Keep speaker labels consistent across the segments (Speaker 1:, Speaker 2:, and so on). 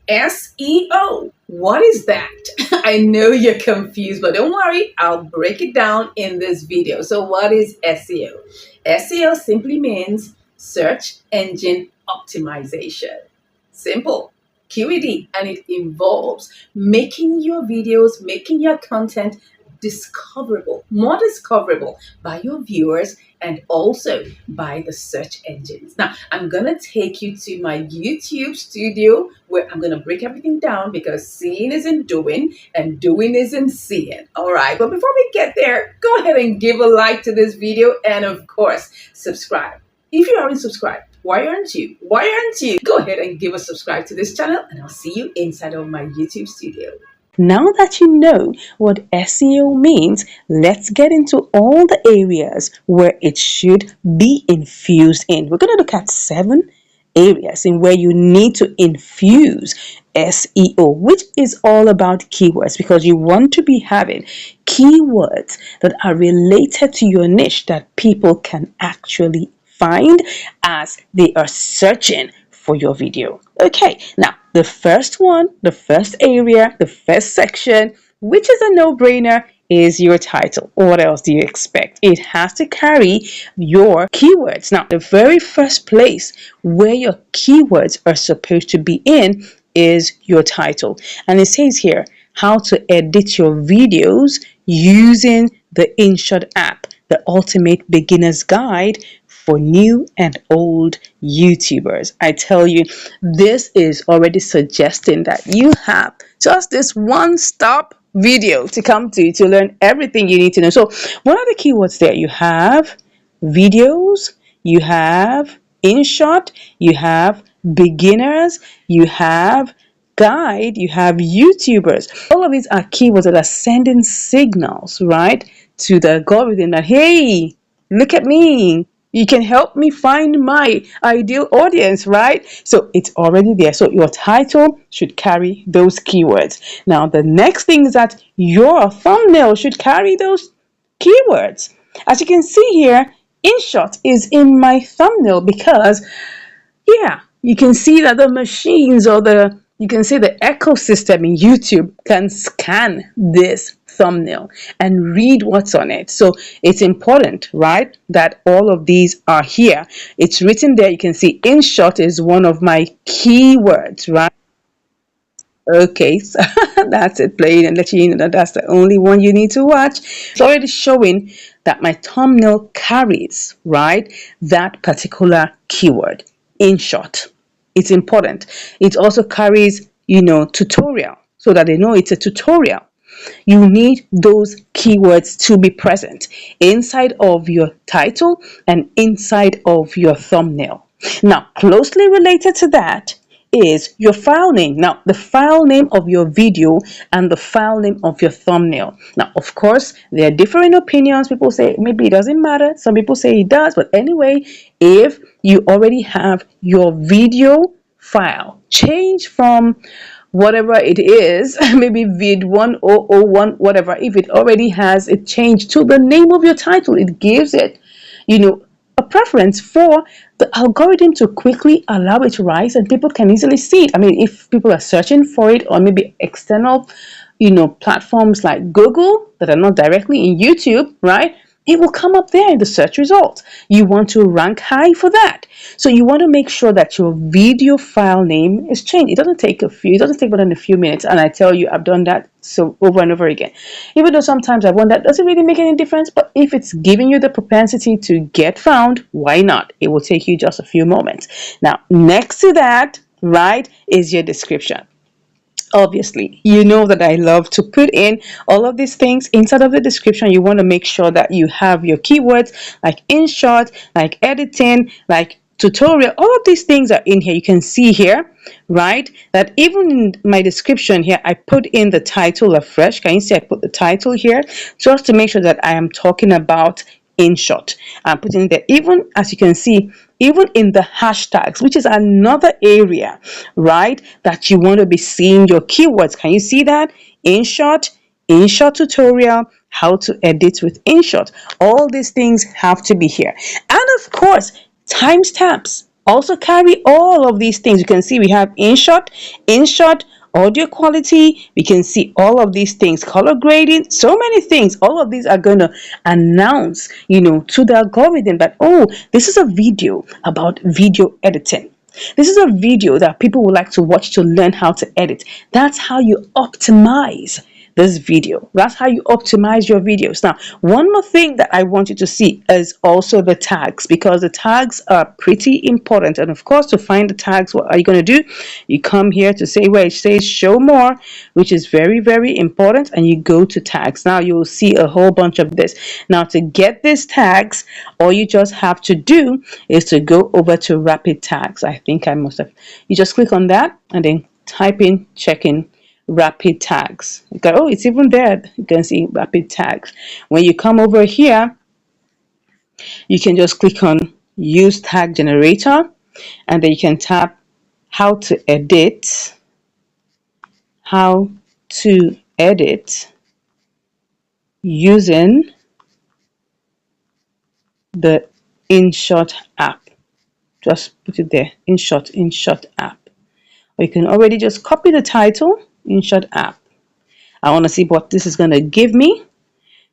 Speaker 1: SEO. What is that? I know you're confused, but don't worry, I'll break it down in this video. So, what is SEO? SEO simply means search engine optimization. Simple. QED, and it involves making your videos, making your content discoverable, more discoverable by your viewers and also by the search engines. Now, I'm going to take you to my YouTube studio where I'm going to break everything down because seeing isn't doing and doing isn't seeing. All right. But before we get there, go ahead and give a like to this video and, of course, subscribe. If you haven't subscribed, why aren't you? Why aren't you? Go ahead and give a subscribe to this channel and I'll see you inside of my YouTube studio.
Speaker 2: Now that you know what SEO means, let's get into all the areas where it should be infused in. We're going to look at 7 areas in where you need to infuse SEO, which is all about keywords, because you want to be having keywords that are related to your niche that people can actually find as they are searching for your video. Okay, now the first one, the first area, the first section, which is a no-brainer, is your title. What else do you expect? It has to carry your keywords. Now, the very first place where your keywords are supposed to be in is your title. And it says here how to edit your videos using the InShot app, the ultimate beginner's guide for new and old YouTubers. I tell you, this is already suggesting that you have just this one-stop video to come to learn everything you need to know. So what are the keywords there? You have videos, you have InShot, you have beginners, you have guide, you have YouTubers. All of these are keywords that are sending signals, right, to the algorithm that, hey, look at me. You can help me find my ideal audience, right? So it's already there. So your title should carry those keywords. Now, the next thing is that your thumbnail should carry those keywords. As you can see here, InShot is in my thumbnail because, yeah, you can see that the machines or you can see the ecosystem in YouTube can scan this thumbnail and read what's on it. So it's important, right, that all of these are here. It's written there. You can see InShot is one of my keywords, right? Okay, so that's it, playing and letting you know that that's the only one you need to watch. It's already showing that my thumbnail carries, right, that particular keyword, InShot. It's important. It also carries, tutorial, so that they know it's a tutorial. You need those keywords to be present inside of your title and inside of your thumbnail. Now, closely related to that is your file name. Now, the file name of your video and the file name of your thumbnail. Now, of course, there are different opinions. People say maybe it doesn't matter. Some people say it does. But anyway, if you already have your video file, change from whatever it is, maybe vid1001, whatever, if it already has it changed to the name of your title, it gives it, a preference for the algorithm to quickly allow it to rise and people can easily see it. I mean, if people are searching for it or maybe external, platforms like Google that are not directly in YouTube, right? It will come up there in the search results. You want to rank high for that. So you want to make sure that your video file name is changed. It doesn't take more than a few minutes. And I tell you, I've done that so over and over again. Even though sometimes I wonder, does it really make any difference? But if it's giving you the propensity to get found, why not? It will take you just a few moments. Now, next to that, right, is your description. Obviously, you know that I love to put in all of these things inside of the description. You want to make sure that you have your keywords like InShot, like editing, like tutorial. All of these things are in here. You can see here, right, that even in my description here, I put in the title afresh. Can you see I put the title here just to make sure that I am talking about InShot. I'm putting there, even as you can see, even in the hashtags, which is another area, right, that you want to be seeing your keywords. Can you see that? InShot, InShot tutorial, how to edit with InShot. All these things have to be here. And of course, timestamps. also carry all of these things. You can see we have InShot, audio quality. We can see all of these things, color grading, so many things. All of these are going to announce, to the algorithm that, oh, this is a video about video editing. This is a video that people would like to watch to learn how to edit. That's how you optimize this video. That's how you optimize your videos. Now, one more thing that I want you to see is also the tags, because the tags are pretty important. And of course, to find the tags, what are you going to do? You come here to say where it says show more, which is very, very important, and you go to tags. Now you'll see a whole bunch of this. Now, to get these tags, all you just have to do is to go over to rapid tags. I think I must have. You just click on that and then type in check in rapid tags. Okay, oh, it's even there. You can see rapid tags. When you come over here, you can just click on use tag generator, and then you can tap how to edit, how to edit using the InShot app. Just put it there, InShot app. Or you can already just copy the title, InShot app. I want to see what this is going to give me.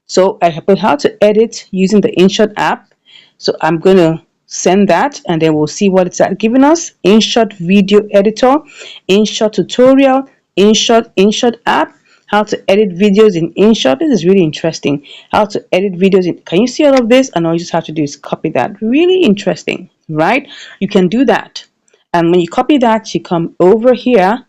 Speaker 2: So I put how to edit using the InShot app. So I'm going to send that, and then we'll see what it's giving us. InShot video editor, InShot tutorial, InShot app, how to edit videos in InShot. This is really interesting. How to edit videos in, can you see all of this? And all you just have to do is copy that. Really interesting, right? You can do that. And when you copy that, you come over here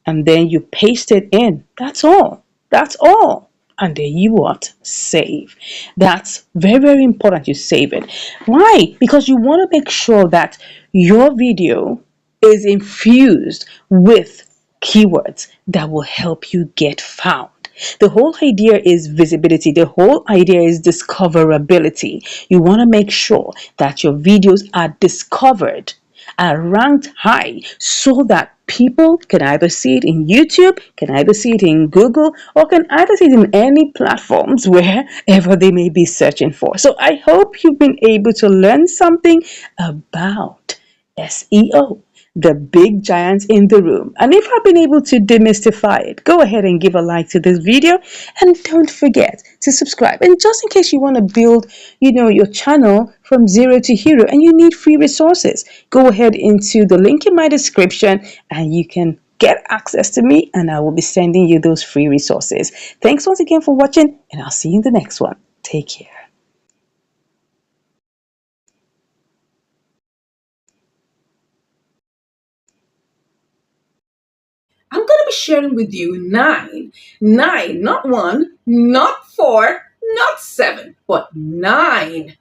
Speaker 2: and then you paste it in. That's all. That's all. And then you what? Save. That's very, very important. You save it. Why? Because you want to make sure that your video is infused with keywords that will help you get found. The whole idea is visibility. The whole idea is discoverability. You want to make sure that your videos are discovered, are ranked high, so that people can either see it in YouTube, can either see it in Google, or can either see it in any platforms wherever they may be searching for. So I hope you've been able to learn something about SEO, the big giants in the room. And if I've been able to demystify it, go ahead and give a like to this video, and don't forget to subscribe. And just in case you want to build, your channel from zero to hero and you need free resources, go ahead into the link in my description and you can get access to me, and I will be sending you those free resources. Thanks once again for watching, and I'll see you in the next one. Take care.
Speaker 1: I'm going to be sharing with you nine, not one, not four, not seven, but nine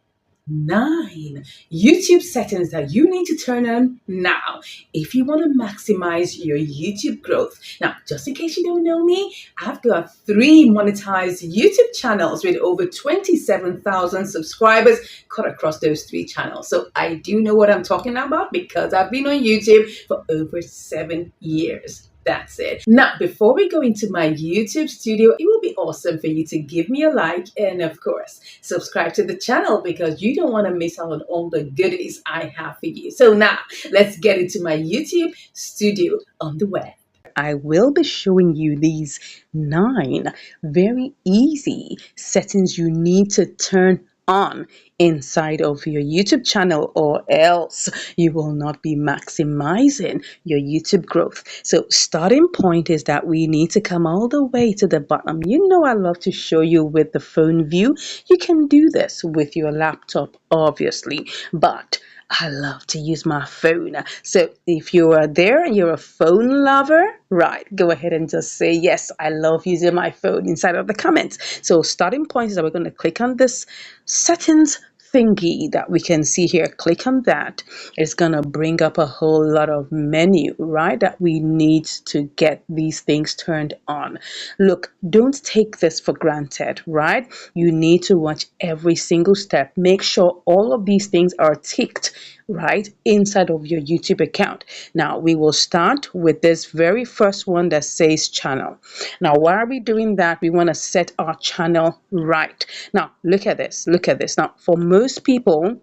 Speaker 1: YouTube settings that you need to turn on now if you want to maximize your YouTube growth. Now, just in case you don't know me, I've got 3 monetized YouTube channels with over 27,000 subscribers cut across those 3 channels. So I do know what I'm talking about because I've been on YouTube for over 7 years. That's it. Now, before we go into my YouTube studio, it will be awesome for you to give me a like and, of course, subscribe to the channel because you don't want to miss out on all the goodies I have for you. So now, let's get into my YouTube studio on the web.
Speaker 2: I will be showing you these 9 very easy settings you need to turn on inside of your YouTube channel, or else you will not be maximizing your YouTube growth. So starting point is that we need to come all the way to the bottom. I love to show you with the phone view. You can do this with your laptop, obviously, but I love to use my phone. So if you are there and you're a phone lover, right, go ahead and just say, yes, I love using my phone inside of the comments. So starting point is that we're going to click on this settings thingy that we can see here. Click on that. It's gonna bring up a whole lot of menu, right, that we need to get these things turned on. Look, don't take this for granted, right? You need to watch every single step. Make sure all of these things are ticked right inside of your YouTube account. Now we will start with this very first one that says channel. Now why are we doing that? We want to set our channel right. Now look at this. Now for most people,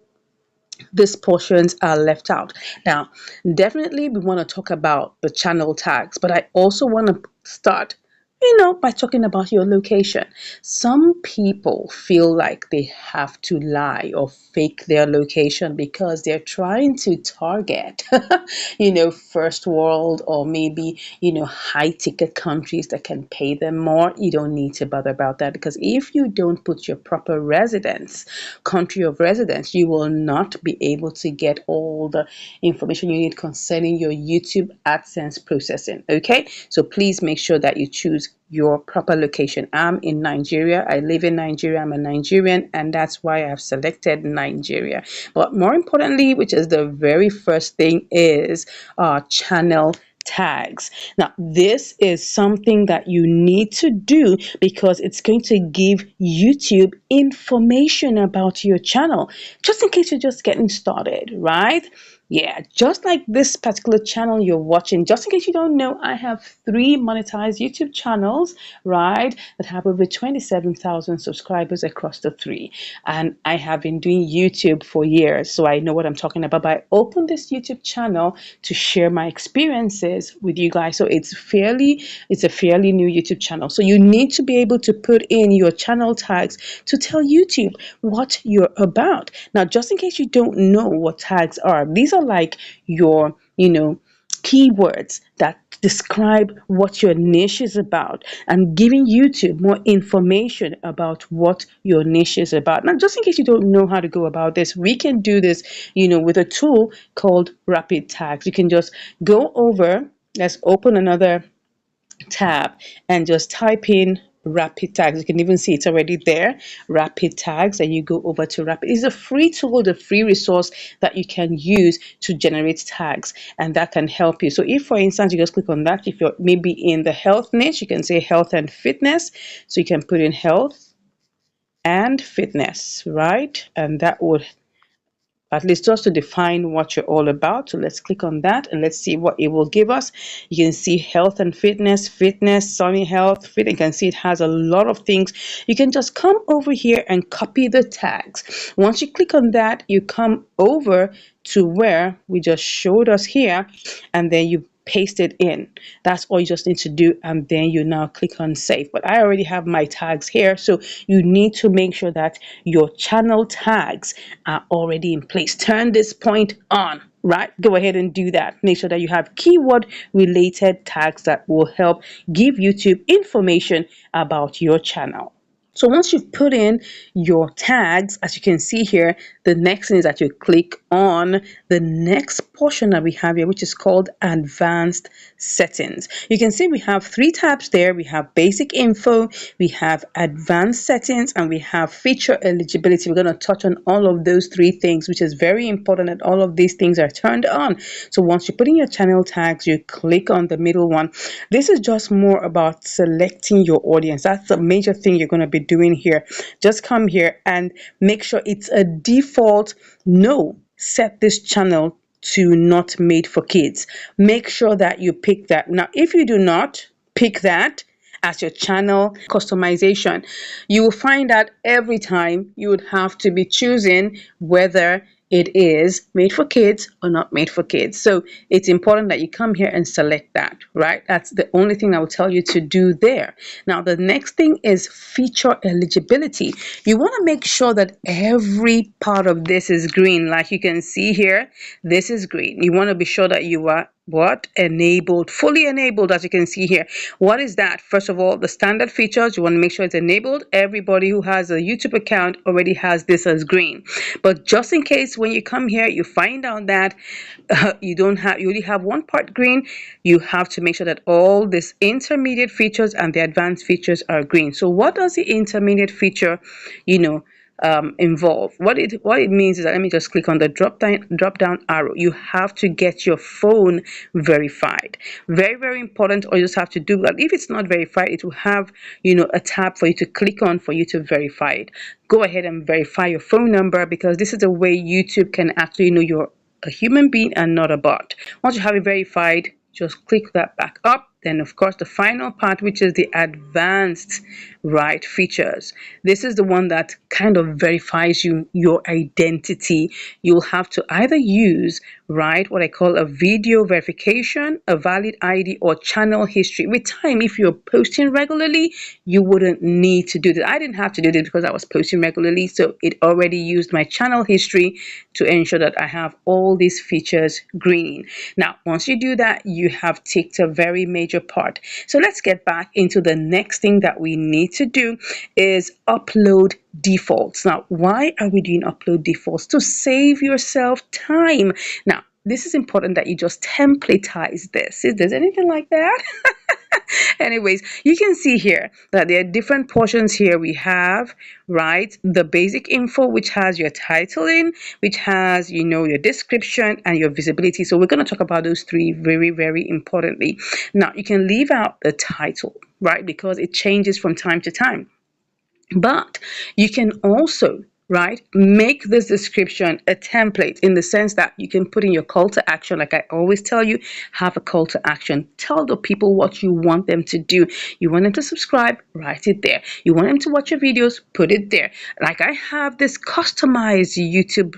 Speaker 2: these portions are left out. Now, definitely we want to talk about the channel tags, but I also want to start, by talking about your location. Some people feel like they have to lie or fake their location because they're trying to target, first world or maybe, high ticket countries that can pay them more. You don't need to bother about that, because if you don't put your proper residence, country of residence, you will not be able to get all the information you need concerning your YouTube AdSense processing. Okay, so please make sure that you choose your proper location. I'm in Nigeria. I live in Nigeria. I'm a Nigerian, and that's why I've selected Nigeria. But more importantly, which is the very first thing, is channel tags. Now, this is something that you need to do because it's going to give YouTube information about your channel, just in case you're just getting started, right? Yeah, just like this particular channel you're watching, just in case you don't know, I have 3 monetized YouTube channels, right, that have over 27,000 subscribers across the three. And I have been doing YouTube for years, so I know what I'm talking about. But I opened this YouTube channel to share my experiences with you guys. So it's a fairly new YouTube channel. So you need to be able to put in your channel tags to tell YouTube what you're about. Now, just in case you don't know what tags are, these are like your, keywords that describe what your niche is about and giving YouTube more information about what your niche is about. Now, just in case you don't know how to go about this, we can do this, with a tool called Rapid Tags. You can just go over, let's open another tab and just type in rapid tags. You can even see it's already there, rapid tags, and you go over to rapid. It's a free tool, the free resource that you can use to generate tags, and that can help you. So if, for instance, you just click on that, if you're maybe in the health niche, you can say health and fitness. So you can put in health and fitness, right? And that would at least just to define what you're all about. So let's click on that and let's see what it will give us. You can see health and fitness, Sunny Health, Fit. You can see it has a lot of things. You can just come over here and copy the tags. Once you click on that, you come over to where we just showed us here, and then you paste it in. That's all you just need to do, and then you now click on save. But I already have my tags here, so you need to make sure that your channel tags are already in place. Turn this point on, right? Go ahead and do that. Make sure that you have keyword related tags that will help give YouTube information about your channel. So once you've put in your tags, as you can see here, the next thing is that you click on the next portion that we have here, which is called advanced settings. You can see we have 3 tabs there. We have basic info, we have advanced settings, and we have feature eligibility. We're going to touch on all of those 3 things, which is very important that all of these things are turned on. So once you put in your channel tags, you click on the middle one. This is just more about selecting your audience. That's the major thing you're going to be doing here. Just come here and make sure it's a default no. Set this channel to not made for kids. Make sure that you pick that. Now, if you do not pick that as your channel customization, you will find that every time you would have to be choosing whether it is made for kids or not made for kids. So it's important that you come here and select that, right? That's the only thing I will tell you to do there. Now, the next thing is feature eligibility. You want to make sure that every part of this is green. Like you can see here, this is green. You want to be sure that you are what? Enabled, fully enabled, as you can see here. What is that? First of all, the standard features, you want to make sure it's enabled. Everybody who has a YouTube account already has this as green. But just in case when you come here, you find out that you only have one part green, you have to make sure that all these intermediate features and the advanced features are green. So what does the intermediate feature, involve? What it means is that, let me just click on the drop down arrow. You have to get your phone verified. Very, very important. Or you just have to do that. If it's not verified, it will have a tab for you to click on for you to verify it. Go ahead and verify your phone number, because this is the way YouTube can actually know you're a human being and not a bot. Once you have it verified, just click that back up. Then, of course, the final part, which is the advanced, right, features. This is the one that kind of verifies your identity. You'll have to either use, right, what I call a video verification, a valid ID, or channel history. With time, if you're posting regularly, you wouldn't need to do that. I didn't have to do this because I was posting regularly, so it already used my channel history to ensure that I have all these features green. Now, once you do that, you have ticked a very major part. So let's get back into the next thing that we need to do is upload defaults. Now, why are we doing upload defaults? To save yourself time. Now, this is important that you just templatize this. Is there anything like that? Anyways, you can see here that there are different portions here. We have, right, the basic info, which has your title in, which has, your description and your visibility. So we're going to talk about those three very, very importantly. Now, you can leave out the title, right, because it changes from time to time. But you can also, right, make this description a template in the sense that you can put in your call to action. Like I always tell you, have a call to action. Tell the people what you want them to do. You want them to subscribe, write it there. You want them to watch your videos, put it there. Like I have this customized YouTube,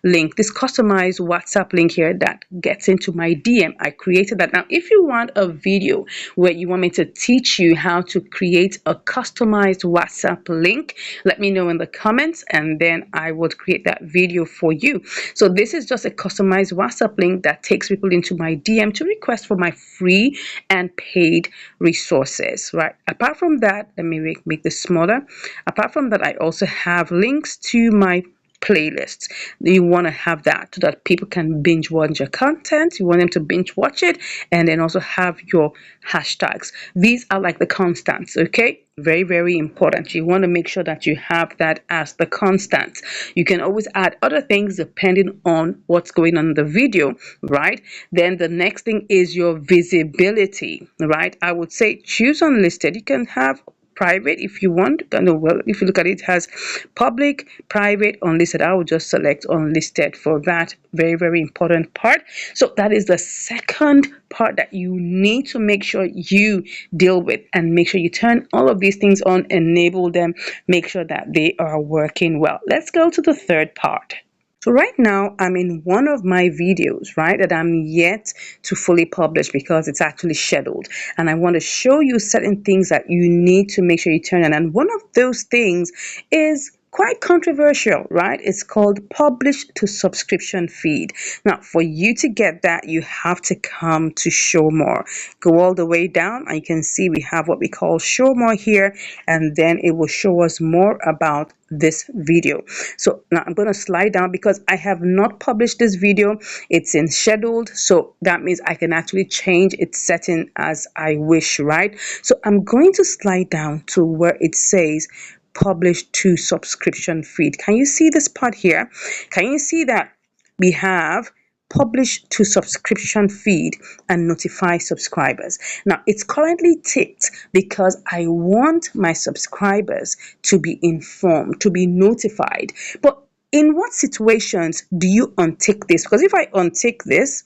Speaker 2: link, this customized WhatsApp link here that gets into my DM. I created that. Now, if you want a video where you want me to teach you how to create a customized WhatsApp link, let me know in the comments and then I would create that video for you. So this is just a customized WhatsApp link that takes people into my DM to request for my free and paid resources, right? Apart from that, let me make this smaller. Apart from that, I also have links to my playlists. You want to have that so that people can binge watch your content. You want them to binge watch it and then also have your hashtags. These are like the constants, okay? Very, very important. You want to make sure that you have that as the constant. You can always add other things depending on what's going on in the video, right? Then the next thing is your visibility, right? I would say choose unlisted. You can have private if you want. Well, if you look at it, it has public, private, unlisted. I will just select unlisted for that very, very important part. So that is the second part that you need to make sure you deal with, and make sure you turn all of these things on, enable them, make sure that they are working well. Let's go to the third part. So right now I'm in one of my videos, right, that I'm yet to fully publish because it's actually scheduled. And I want to show you certain things that you need to make sure you turn on. And one of those things is quite controversial, right? It's called publish to subscription feed. Now, for you to get that, you have to come to show more. Go all the way down and you can see we have what we call show more here, and then it will show us more about this video. So now I'm going to slide down because I have not published this video. It's in scheduled, so that means I can actually change its setting as I wish, right? So I'm going to slide down to where it says publish to subscription feed. Can you see this part here? Can you see that we have publish to subscription feed and notify subscribers? Now, it's currently ticked because I want my subscribers to be informed, to be notified. But in what situations do you untick this? Because if I untick this,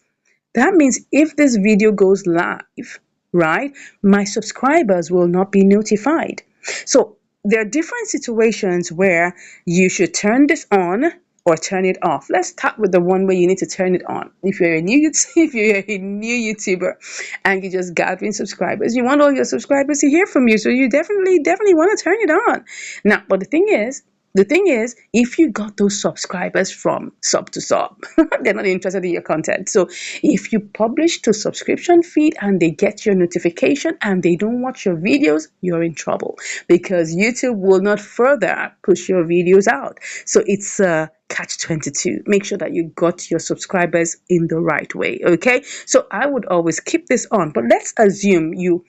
Speaker 2: that means if this video goes live, right, my subscribers will not be notified. So there are different situations where you should turn this on or turn it off. Let's start with the one where you need to turn it on. If you're a new YouTuber and you're just gathering subscribers, you want all your subscribers to hear from you, so you definitely want to turn it on. Now, but the thing is, if you got those subscribers from sub to sub, they're not interested in your content. So if you publish to subscription feed and they get your notification and they don't watch your videos, you're in trouble because YouTube will not further push your videos out. So it's catch 22. Make sure that you got your subscribers in the right way, okay? So I would always keep this on, but let's assume you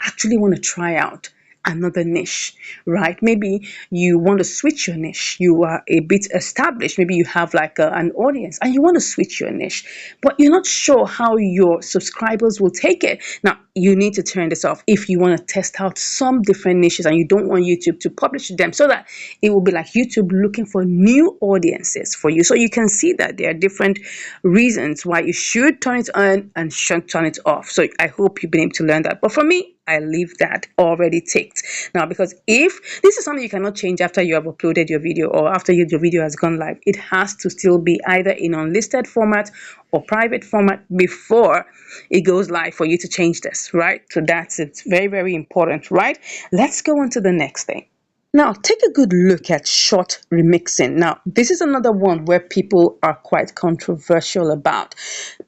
Speaker 2: actually want to try out another niche, right? Maybe you want to switch your niche. You are a bit established. Maybe you have like an audience and you want to switch your niche, but you're not sure how your subscribers will take it. Now, you need to turn this off if you want to test out some different niches and you don't want YouTube to publish them, so that it will be like YouTube looking for new audiences for you. So you can see that there are different reasons why you should turn it on and should turn it off. So I hope you've been able to learn that. But for me, I leave that already ticked. Now, because if this is something you cannot change after you have uploaded your video or after your video has gone live, it has to still be either in unlisted format or private format before it goes live for you to change this, right? So that's it's very, very important, right? Let's go on to the next thing. Now, take a good look at short remixing. Now, this is another one where people are quite controversial about.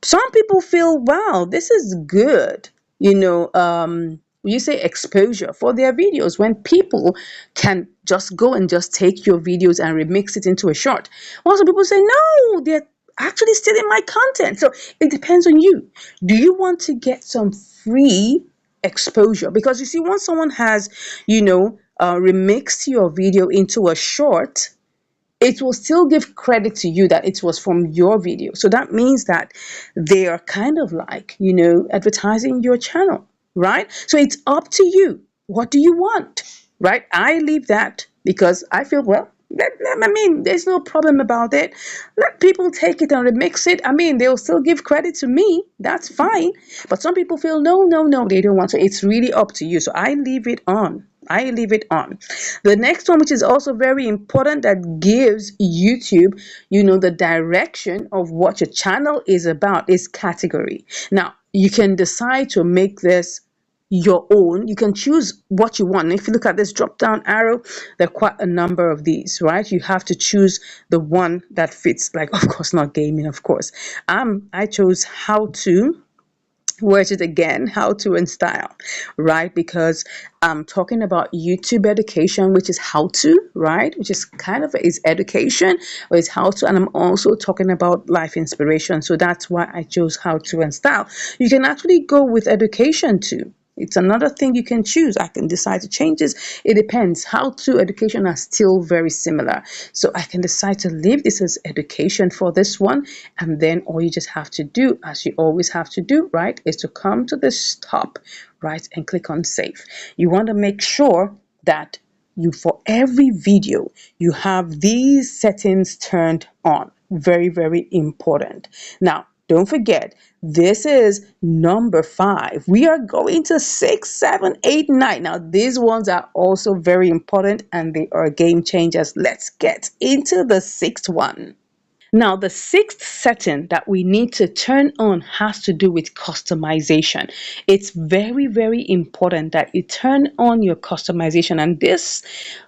Speaker 2: Some people feel, wow, this is good. You say exposure for their videos when people can just go and just take your videos and remix it into a short. While some people say, no, they're actually stealing my content. So it depends on you. Do you want to get some free exposure? Because you see, once someone has, remixed your video into a short, it will still give credit to you that it was from your video. So that means that they are kind of like, advertising your channel, right? So it's up to you. What do you want, right? I leave that because I feel, well, I mean, there's no problem about it. Let people take it and remix it. I mean, they'll still give credit to me. That's fine. But some people feel, no, no, no, they don't want to. It's really up to you. So I leave it on. I leave it on. The next one, which is also very important, that gives YouTube, the direction of what your channel is about, is category. Now, you can decide to make this your own. You can choose what you want. And if you look at this drop down arrow, there are quite a number of these, right? You have to choose the one that fits. Like, of course, not gaming, of course. I chose how to. Where is it again? How to and style, right? Because I'm talking about YouTube education, which is how to, right? Which is kind of is education, or is how to, and I'm also talking about life inspiration. So that's why I chose how to and style. You can actually go with education too. It's another thing you can choose. I can decide to change this. It depends. How to education are still very similar. So I can decide to leave this as education for this one. And then all you just have to do, as you always have to do, right, is to come to this top, right, and click on save. You want to make sure that for every video, you have these settings turned on. Very, very important. Now, don't forget, this is number 5. We are going to 6, 7, 8, 9. Now, these ones are also very important and they are game changers. Let's get into the 6th one. Now, the 6th setting that we need to turn on has to do with customization. It's very, very important that you turn on your customization. And this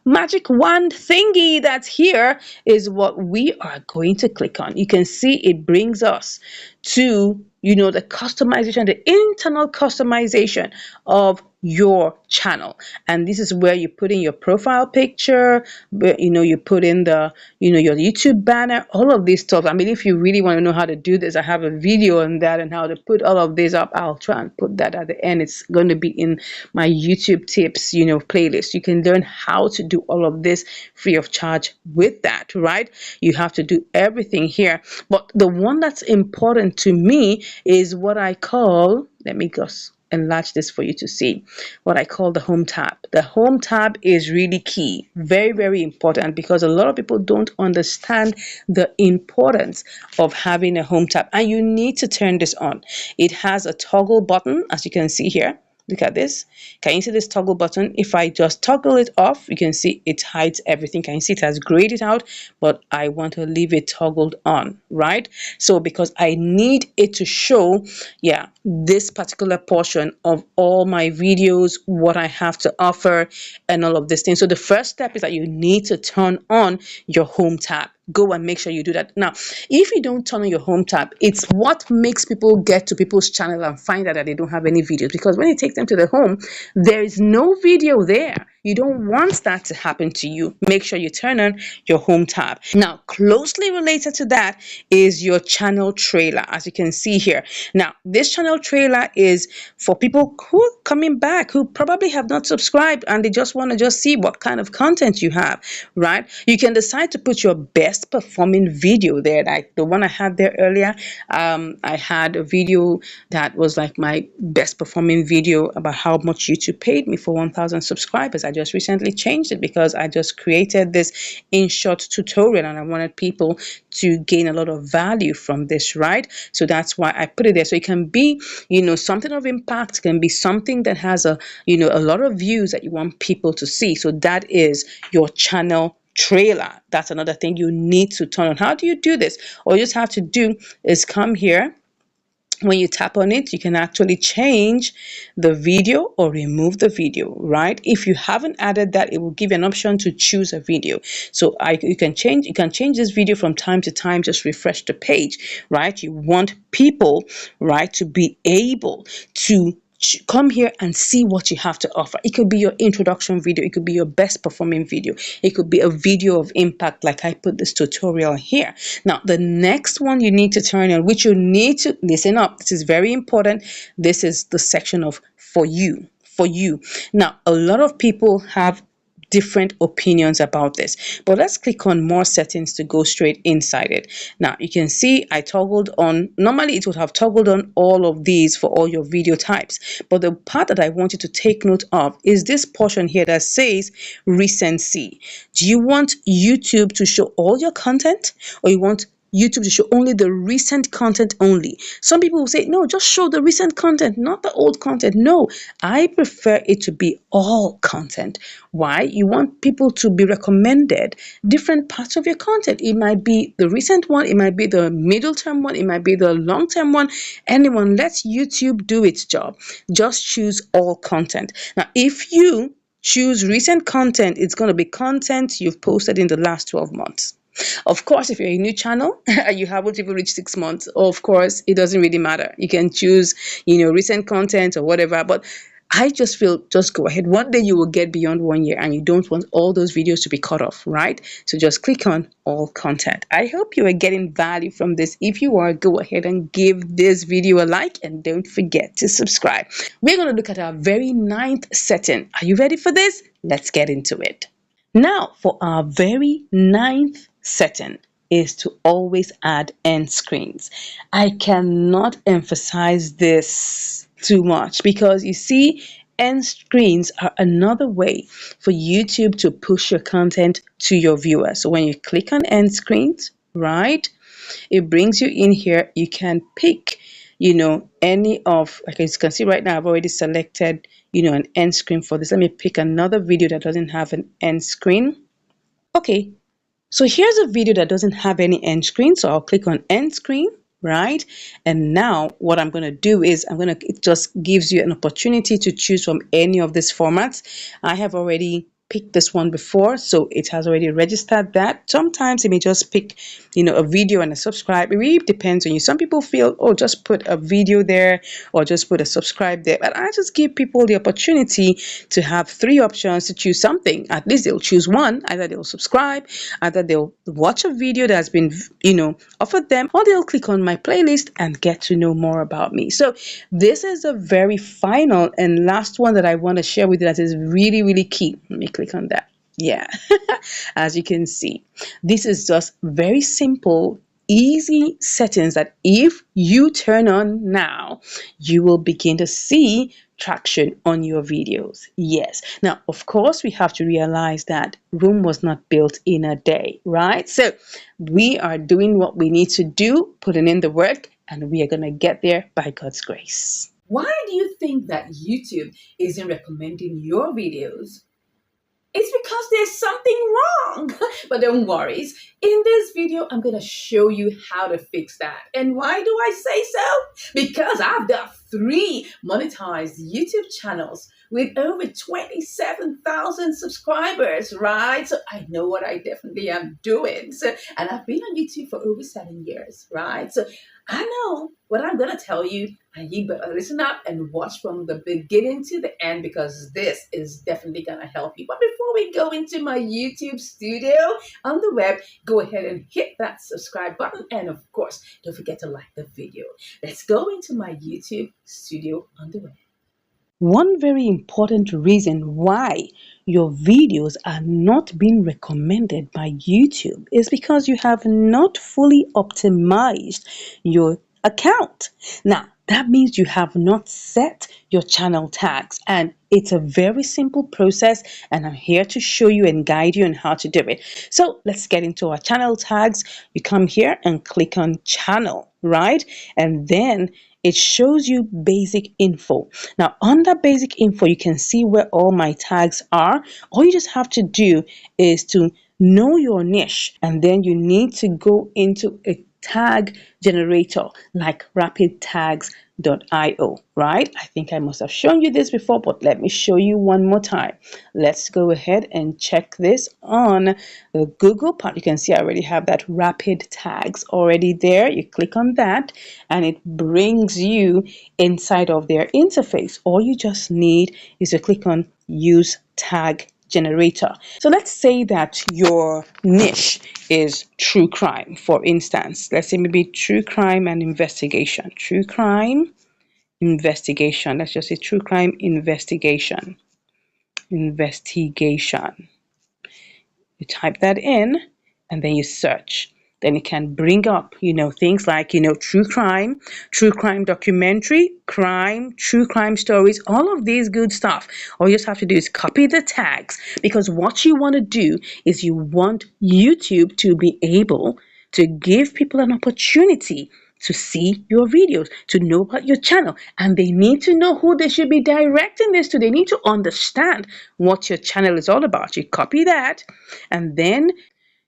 Speaker 2: magic wand thingy that's here is what we are going to click on. You can see it brings us to, the customization, the internal customization of your channel. And this is where you put in your profile picture, you put in the, your YouTube banner, all of this stuff. I mean, if you really want to know how to do this, I have a video on that and how to put all of this up. I'll try and put that at the end. It's going to be in my YouTube tips, playlist. You can learn how to do all of this free of charge with that, right? You have to do everything here. But the one that's important to me is what I call, let me just enlarge this for you to see, what I call the home tab. The home tab is really key, very, very important, because a lot of people don't understand the importance of having a home tab, and you need to turn this on. It has a toggle button, as you can see here. Look at this. Can you see this toggle button? If I just toggle it off, you can see it hides everything. Can you see it has grayed it out? But I want to leave it toggled on, right? So because I need it to show, this particular portion of all my videos, what I have to offer, and all of these things. So the first step is that you need to turn on your home tab. Go and make sure you do that. Now, if you don't turn on your home tab, it's what makes people get to people's channel and find out that they don't have any videos. Because when you take them to the home, there is no video there. You don't want that to happen to you. Make sure you turn on your home tab. Now, closely related to that is your channel trailer, as you can see here. Now, this channel trailer is for people who are coming back, who probably have not subscribed and they just want to just see what kind of content you have, right? You can decide to put your best performing video there. Like the one I had there earlier, I had a video that was like my best performing video about how much YouTube paid me for 1,000 subscribers. I just recently changed it because I just created this in short tutorial and I wanted people to gain a lot of value from this, right? So that's why I put it there. So it can be, something of impact, can be something that has a lot of views that you want people to see. So that is your channel trailer. That's another thing you need to turn on. How do you do this? All you just have to do is come here. When you tap on it, you can actually change the video or remove the video, right? If you haven't added that, it will give you an option to choose a video. So you can change this video from time to time. Just refresh the page, right? You want people, right, to be able to come here and see what you have to offer. It could be your introduction video, it could be your best performing video, it could be a video of impact like I put this tutorial here. Now the next one you need to turn on, which you need to listen up, this is very important. This is the section of for you. Now a lot of people have different opinions about this, but let's click on more settings to go straight inside it. Now you can see I toggled on, normally it would have toggled on all of these for all your video types, but the part that I want you to take note of is this portion here that says recency. Do you want YouTube to show all your content, or you want YouTube to show only the recent content only? Some people will say, no, just show the recent content, not the old content. No, I prefer it to be all content. Why? You want people to be recommended different parts of your content. It might be the recent one, it might be the middle term one, it might be the long term one. Anyone, let YouTube do its job. Just choose all content. Now, if you choose recent content, it's going to be content you've posted in the last 12 months. Of course, if you're a new channel and you haven't even reached 6 months, of course, it doesn't really matter. You can choose, recent content or whatever. But I just feel just go ahead. One day you will get beyond 1 year and you don't want all those videos to be cut off, right? So just click on all content. I hope you are getting value from this. If you are, go ahead and give this video a like and don't forget to subscribe. We're going to look at our very ninth setting. Are you ready for this? Let's get into it. Now, for our very ninth setting is to always add end screens. I cannot emphasize this too much because you see, end screens are another way for YouTube to push your content to your viewers. So when you click on end screens, right, it brings you in here. You can pick any of, like as you can see right now, I've already selected an end screen for this. Let me pick another video that doesn't have an end screen. Okay, so here's a video that doesn't have any end screen, so I'll click on end screen, right? And now what I'm going to do is it just gives you an opportunity to choose from any of these formats. I have already picked this one before, so it has already registered that. Sometimes it may just pick a video and a subscribe. It really depends on you. Some people feel, oh, just put a video there or just put a subscribe there, but I just give people the opportunity to have three options to choose something. At least they'll choose one. Either they'll subscribe, either they'll watch a video that's been offered them, or they'll click on my playlist and get to know more about me. So this is a very final and last one that I want to share with you that is really, really key. Let me click on that. Yeah. As you can see, this is just very simple, easy settings that if you turn on now, you will begin to see traction on your videos. Yes. Now, of course, we have to realize that Rome was not built in a day, right? So we are doing what we need to do, putting in the work, and we are going to get there by God's grace.
Speaker 1: Why do you think that YouTube isn't recommending your videos? It's because there's something wrong. But don't worry. In this video, I'm going to show you how to fix that. And why do I say so? Because I've got 3 monetized YouTube channels with over 27,000 subscribers, right? So I know what I definitely am doing. And I've been on YouTube for over 7 years, right? So I know what I'm going to tell you, and you better listen up and watch from the beginning to the end because this is definitely going to help you. But before we go into my YouTube studio on the web, go ahead and hit that subscribe button. And of course, don't forget to like the video. Let's go into my YouTube studio on the web.
Speaker 2: One very important reason why your videos are not being recommended by YouTube is because you have not fully optimized your account. Now, that means you have not set your channel tags, and it's a very simple process, and I'm here to show you and guide you on how to do it. So let's get into our channel tags. You come here and click on channel, right? And then it shows you basic info. Now, under basic info, you can see where all my tags are. All you just have to do is to know your niche, and then you need to go into a tag generator like rapidtags.io, right? I think I must have shown you this before, but let me show you one more time. Let's go ahead and check this on the Google part. You can see I already have that rapid tags already there. You click on that and it brings you inside of their interface. All you just need is to click on use tag generator. So let's say that your niche is true crime, for instance. Let's say maybe true crime and investigation. True crime investigation. Let's just say true crime investigation. Investigation. You type that in and then you search. Then it can bring up, things like, true crime documentary, crime, true crime stories, all of these good stuff. All you just have to do is copy the tags, because what you want to do is you want YouTube to be able to give people an opportunity to see your videos, to know about your channel, and they need to know who they should be directing this to. They need to understand what your channel is all about. You copy that, and then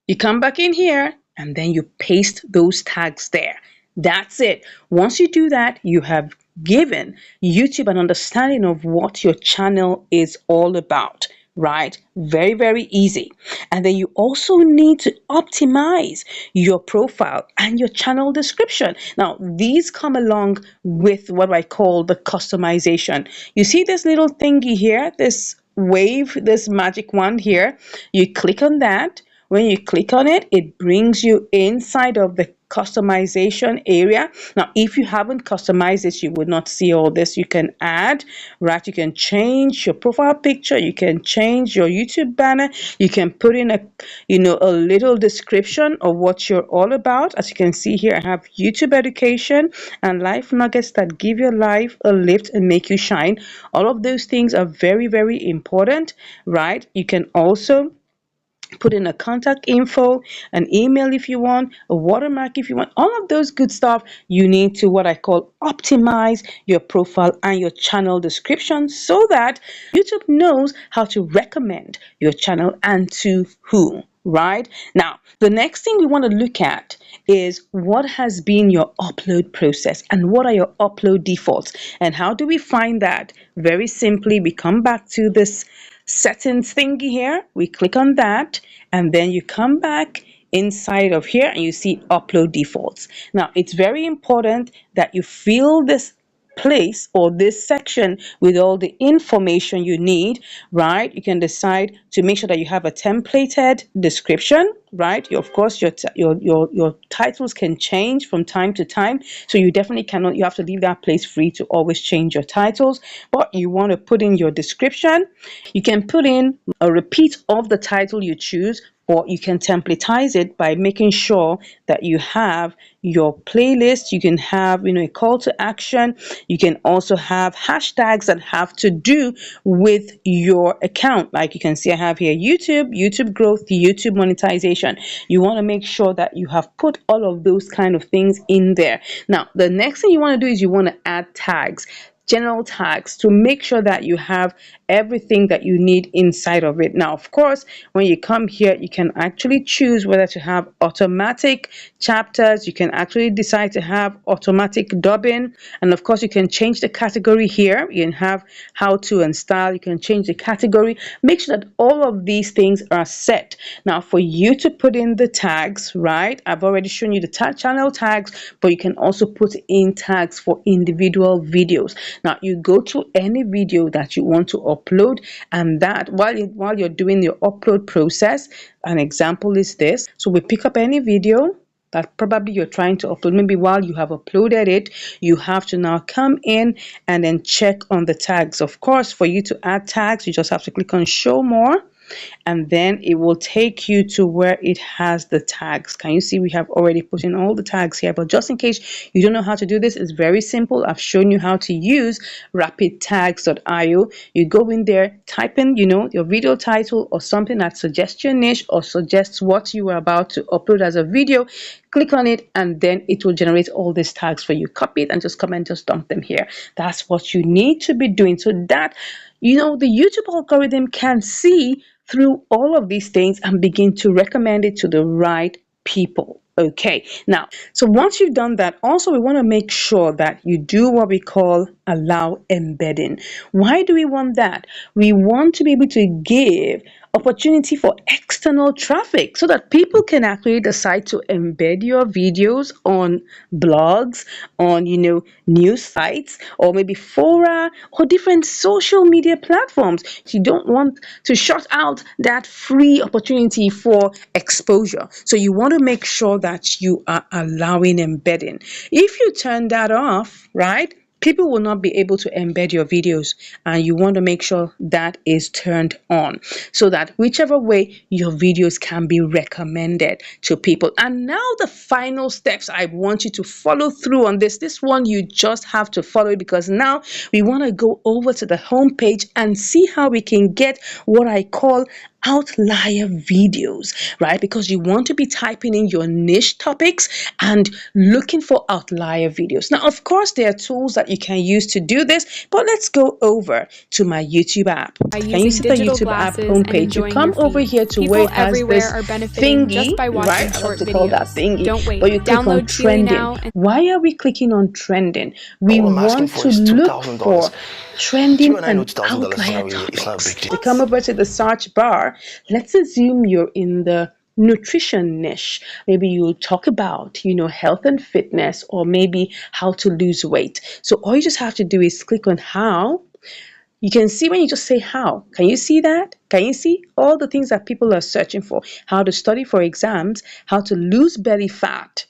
Speaker 2: you come back in here and then you paste those tags there. That's it. Once you do that, you have given YouTube an understanding of what your channel is all about, right? Very, very easy. And then you also need to optimize your profile and your channel description. Now, these come along with what I call the customization. You see this little thingy here, this wave, this magic wand here. You click on that. When you click on it, it brings you inside of the customization area. Now, if you haven't customized this, you would not see all this. You can add, right? You can change your profile picture. You can change your YouTube banner. You can put in a little description of what you're all about. As you can see here, I have YouTube education and life nuggets that give your life a lift and make you shine. All of those things are very, very important, right? You can also put in a contact info, an email if you want, a watermark if you want. All of those good stuff, you need to what I call optimize your profile and your channel description so that YouTube knows how to recommend your channel and to whom. Right now, the next thing we want to look at is what has been your upload process and what are your upload defaults, and how do we find that? Very simply, we come back to this settings thingy here, we click on that, and then you come back inside of here and you see upload defaults. Now, it's very important that you fill this place or this section with all the information you need, right? You can decide to make sure that you have a templated description, right? Of course, your titles can change from time to time, so you definitely cannot. You have to leave that place free to always change your titles. But you want to put in your description. You can put in a repeat of the title you choose, or you can templatize it by making sure that you have your playlist. You can have a call to action. You can also have hashtags that have to do with your account. Like you can see I have here YouTube growth, YouTube monetization. You want to make sure that you have put all of those kind of things in there. Now, the next thing you want to do is you want to add tags. general tags to make sure that you have everything that you need inside of it. Now, of course, when you come here, you can actually choose whether to have automatic chapters. You can actually decide to have automatic dubbing. And of course, you can change the category here. You can have how to and style. You can change the category. Make sure that all of these things are set. Now, for you to put in the tags, right? I've already shown you the channel tags, but you can also put in tags for individual videos. Now, you go to any video that you want to upload, and that while you're doing your upload process, an example is this. So we pick up any video that probably you're trying to upload. Maybe while you have uploaded it, you have to now come in and then check on the tags. Of course, for you to add tags, you just have to click on show more, and then it will take you to where it has the tags. Can you see we have already put in all the tags here? But just in case you don't know how to do this, it's very simple. I've shown you how to use rapidtags.io. You go in there, type in, your video title or something that suggests your niche or suggests what you are about to upload as a video. Click on it, and then it will generate all these tags for you. Copy it and just come and just dump them here. That's what you need to be doing, so that the YouTube algorithm can see through all of these things and begin to recommend it to the right people. Okay, now, so once you've done that, also we want to make sure that you do what we call allow embedding. Why do we want that? We want to be able to give opportunity for external traffic so that people can actually decide to embed your videos on blogs, on news sites, or maybe fora or different social media platforms. You don't want to shut out that free opportunity for exposure. So you want to make sure that you are allowing embedding. If you turn that off, right, people will not be able to embed your videos, and you want to make sure that is turned on so that whichever way your videos can be recommended to people. And now the final steps I want you to follow through on this one, you just have to follow it, because now we want to go over to the home page and see how we can get what I call outlier videos, right? Because you want to be typing in your niche topics and looking for outlier videos. Now, of course, there are tools that you can use to do this, but let's go over to my YouTube app. Can you see the YouTube app homepage? You come over here to where it has this thingy, right? I love to call that thingy, but you click on trending. Why are we clicking on trending? We want to look for trending and outlier topics. You come over to the search bar. Let's assume you're in the nutrition niche. Maybe you talk about, health and fitness, or maybe how to lose weight. So all you just have to do is click on how. You can see when you just say how. Can you see that? Can you see all the things that people are searching for? How to study for exams, how to lose belly fat,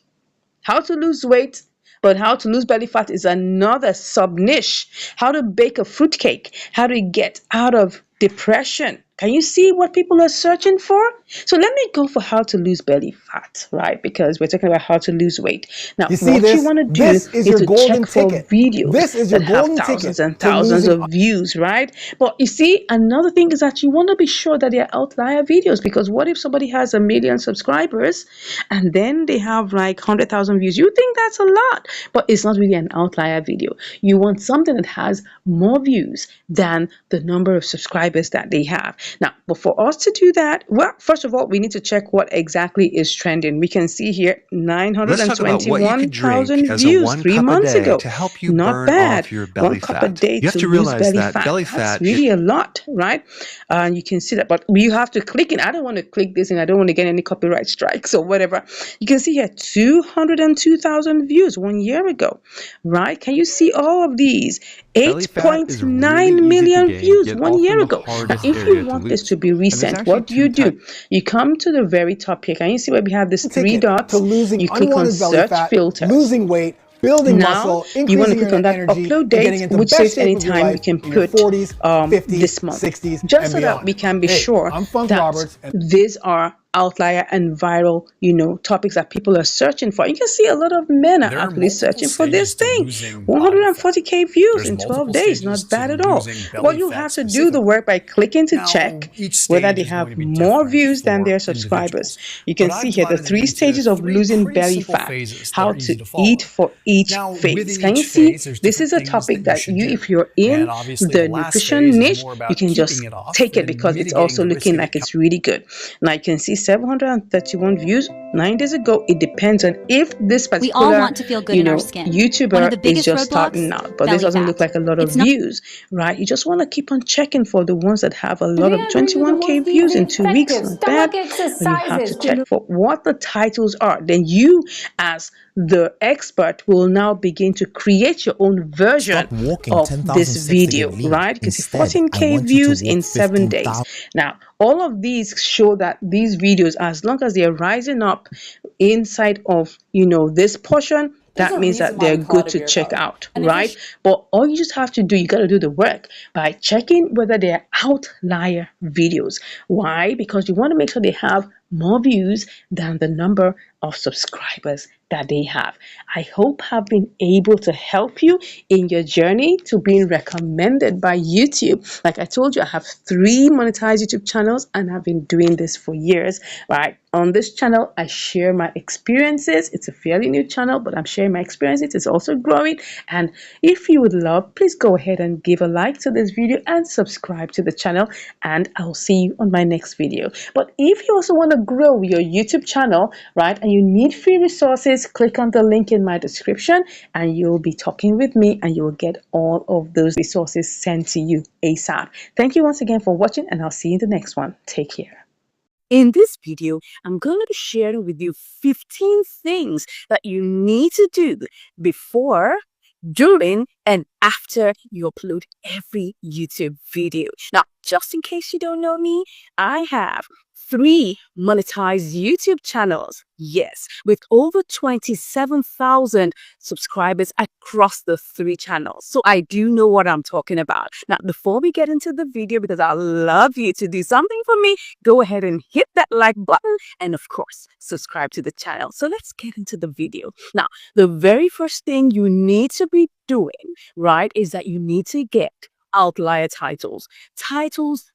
Speaker 2: how to lose weight. But how to lose belly fat is another sub niche. How to bake a fruitcake, how to get out of depression. Can you see what people are searching for? So let me go for how to lose belly fat, right? Because we're talking about how to lose weight. Now, what you want to do is to check for videos that have thousands and thousands of views, right? But you see, another thing is that you want to be sure that they're outlier videos, because what if somebody has 1 million subscribers and then they have like 100,000 views? You think that's a lot, but it's not really an outlier video. You want something that has more views than the number of subscribers that they have. Now, but for us to do that, well, first of all, we need to check what exactly is trending. We can see here 921,000 views 3 months ago.
Speaker 3: To help you
Speaker 2: Not
Speaker 3: burn
Speaker 2: bad.
Speaker 3: off your belly
Speaker 2: 1 cup a
Speaker 3: fat.
Speaker 2: day
Speaker 3: You have to
Speaker 2: lose
Speaker 3: realize that belly fat
Speaker 2: That's really a lot, right? And you can see that, but you have to click it. I don't want to click this, and I don't want to get any copyright strikes or whatever. You can see here 202,000 views 1 year ago, right? Can you see all of these? 8.9 million views 1 year ago. Now, if you want this to be recent, what do? You come to the very top here. Can you see where we have this 3 dots? You click on search filter.
Speaker 4: Losing weight, building
Speaker 2: Now,
Speaker 4: muscle,
Speaker 2: you want to
Speaker 4: increasing
Speaker 2: click
Speaker 4: your
Speaker 2: on that
Speaker 4: energy,
Speaker 2: upload
Speaker 4: and
Speaker 2: date,
Speaker 4: getting into
Speaker 2: which
Speaker 4: the best
Speaker 2: says
Speaker 4: shape of your
Speaker 2: anytime we
Speaker 4: life
Speaker 2: can
Speaker 4: in your
Speaker 2: put
Speaker 4: 40s, 50s,
Speaker 2: this month,
Speaker 4: 60s,
Speaker 2: just
Speaker 4: and
Speaker 2: so
Speaker 4: beyond.
Speaker 2: that we can be
Speaker 4: Hey,
Speaker 2: sure
Speaker 4: I'm Funk
Speaker 2: that
Speaker 4: Roberts, and
Speaker 2: these are outlier and viral, topics that people are searching for. You can see a lot of men are
Speaker 3: There are
Speaker 2: actually
Speaker 3: multiple
Speaker 2: searching for this
Speaker 3: stages to
Speaker 2: thing.
Speaker 3: losing body fat.
Speaker 2: 140K views
Speaker 3: There's
Speaker 2: in 12
Speaker 3: multiple
Speaker 2: days,
Speaker 3: stages
Speaker 2: not
Speaker 3: to
Speaker 2: bad at all.
Speaker 3: losing
Speaker 2: Well,
Speaker 3: belly
Speaker 2: you
Speaker 3: fat
Speaker 2: have to do the
Speaker 3: specifically.
Speaker 2: work by clicking to
Speaker 3: Now,
Speaker 2: check
Speaker 3: each
Speaker 2: whether
Speaker 3: stage
Speaker 2: they
Speaker 3: is going
Speaker 2: have
Speaker 3: to be
Speaker 2: more
Speaker 3: different
Speaker 2: views than
Speaker 3: for
Speaker 2: their subscribers.
Speaker 3: individuals,
Speaker 2: You
Speaker 3: but
Speaker 2: can
Speaker 3: I've
Speaker 2: see here the
Speaker 3: divided them
Speaker 2: 3
Speaker 3: into
Speaker 2: stages of
Speaker 3: 3
Speaker 2: losing
Speaker 3: pretty
Speaker 2: belly
Speaker 3: simple
Speaker 2: fat,
Speaker 3: phases that
Speaker 2: how
Speaker 3: are
Speaker 2: to
Speaker 3: easy to
Speaker 2: eat
Speaker 3: follow.
Speaker 2: for each
Speaker 3: Now,
Speaker 2: phase.
Speaker 3: within
Speaker 2: Can you
Speaker 3: each
Speaker 2: see?
Speaker 3: phase, there's
Speaker 2: This
Speaker 3: different
Speaker 2: is a
Speaker 3: things
Speaker 2: topic
Speaker 3: that you
Speaker 2: that
Speaker 3: should
Speaker 2: you,
Speaker 3: do.
Speaker 2: if you're
Speaker 3: And
Speaker 2: in
Speaker 3: obviously, the
Speaker 2: the
Speaker 3: last
Speaker 2: nutrition
Speaker 3: phase is
Speaker 2: niche,
Speaker 3: more
Speaker 2: you
Speaker 3: about
Speaker 2: can
Speaker 3: keeping
Speaker 2: just
Speaker 3: it off
Speaker 2: take it
Speaker 3: and
Speaker 2: because it's
Speaker 3: mitigating
Speaker 2: also
Speaker 3: the risk
Speaker 2: looking
Speaker 3: of
Speaker 2: like
Speaker 3: becoming.
Speaker 2: it's really good. Now you can see 731 views 9 days ago. It depends on if this
Speaker 4: We all
Speaker 2: particular,
Speaker 4: want to feel good in our skin. One of
Speaker 2: YouTuber
Speaker 4: the
Speaker 2: is
Speaker 4: biggest
Speaker 2: just starting
Speaker 4: roadblocks,
Speaker 2: out, but this
Speaker 4: belly
Speaker 2: doesn't look
Speaker 4: fat.
Speaker 2: like a lot of
Speaker 4: It's not
Speaker 2: views, right? You just want to keep on checking for the ones that have a lot of
Speaker 1: Today I'm going to do the
Speaker 2: 21K
Speaker 1: most
Speaker 2: views in 2 weeks.
Speaker 1: effective
Speaker 2: Not
Speaker 1: stomach
Speaker 2: bad. But you have to
Speaker 1: exercises to
Speaker 2: check for what the titles are. Then you, as the expert, will now begin to create your own version
Speaker 5: Stop walking
Speaker 2: of
Speaker 5: 10,000
Speaker 2: this
Speaker 5: steps to get
Speaker 2: video,
Speaker 5: lean.
Speaker 2: right? You can see
Speaker 5: Instead, I
Speaker 2: 14K
Speaker 5: want you to
Speaker 2: views
Speaker 5: walk
Speaker 2: in 7 days.
Speaker 5: 15,000.
Speaker 2: Now, all of these show that these videos, as long as they're rising up inside of, this portion,
Speaker 1: There's
Speaker 2: that
Speaker 1: a
Speaker 2: means that
Speaker 1: reason why
Speaker 2: they're
Speaker 1: we call
Speaker 2: good
Speaker 1: it a
Speaker 2: to
Speaker 1: beer
Speaker 2: check
Speaker 1: belly.
Speaker 2: out,
Speaker 1: And if you're
Speaker 2: right? But all you just have to do, you got to do the work by checking whether they're outlier videos. Why? Because you want to make sure they have more views than the number of subscribers that they have. I hope I've been able to help you in your journey to being recommended by YouTube. Like I told you, I have 3 monetized YouTube channels and I've been doing this for years, right? On this channel, I share my experiences. It's a fairly new channel, but I'm sharing my experiences. It's also growing. And if you would love, please go ahead and give a like to this video and subscribe to the channel. And I'll see you on my next video. But if you also want to grow your YouTube channel, right, and you need free resources, click on the link in my description and you'll be talking with me and you'll get all of those resources sent to you ASAP. Thank you once again for watching and I'll see you in the next one. Take care.
Speaker 6: In this video, I'm going to be sharing with you 15 things that you need to do before, during, and after you upload every YouTube video. Now, just in case you don't know me, I have 3 monetized YouTube channels. Yes, with over 27,000 subscribers across the 3 channels. So I do know what I'm talking about. Now, before we get into the video, because I love you to do something for me, go ahead and hit that like button and of course, subscribe to the channel. So let's get into the video. Now, the very first thing you need to be doing, right, is that you need to get outlier titles. Titles.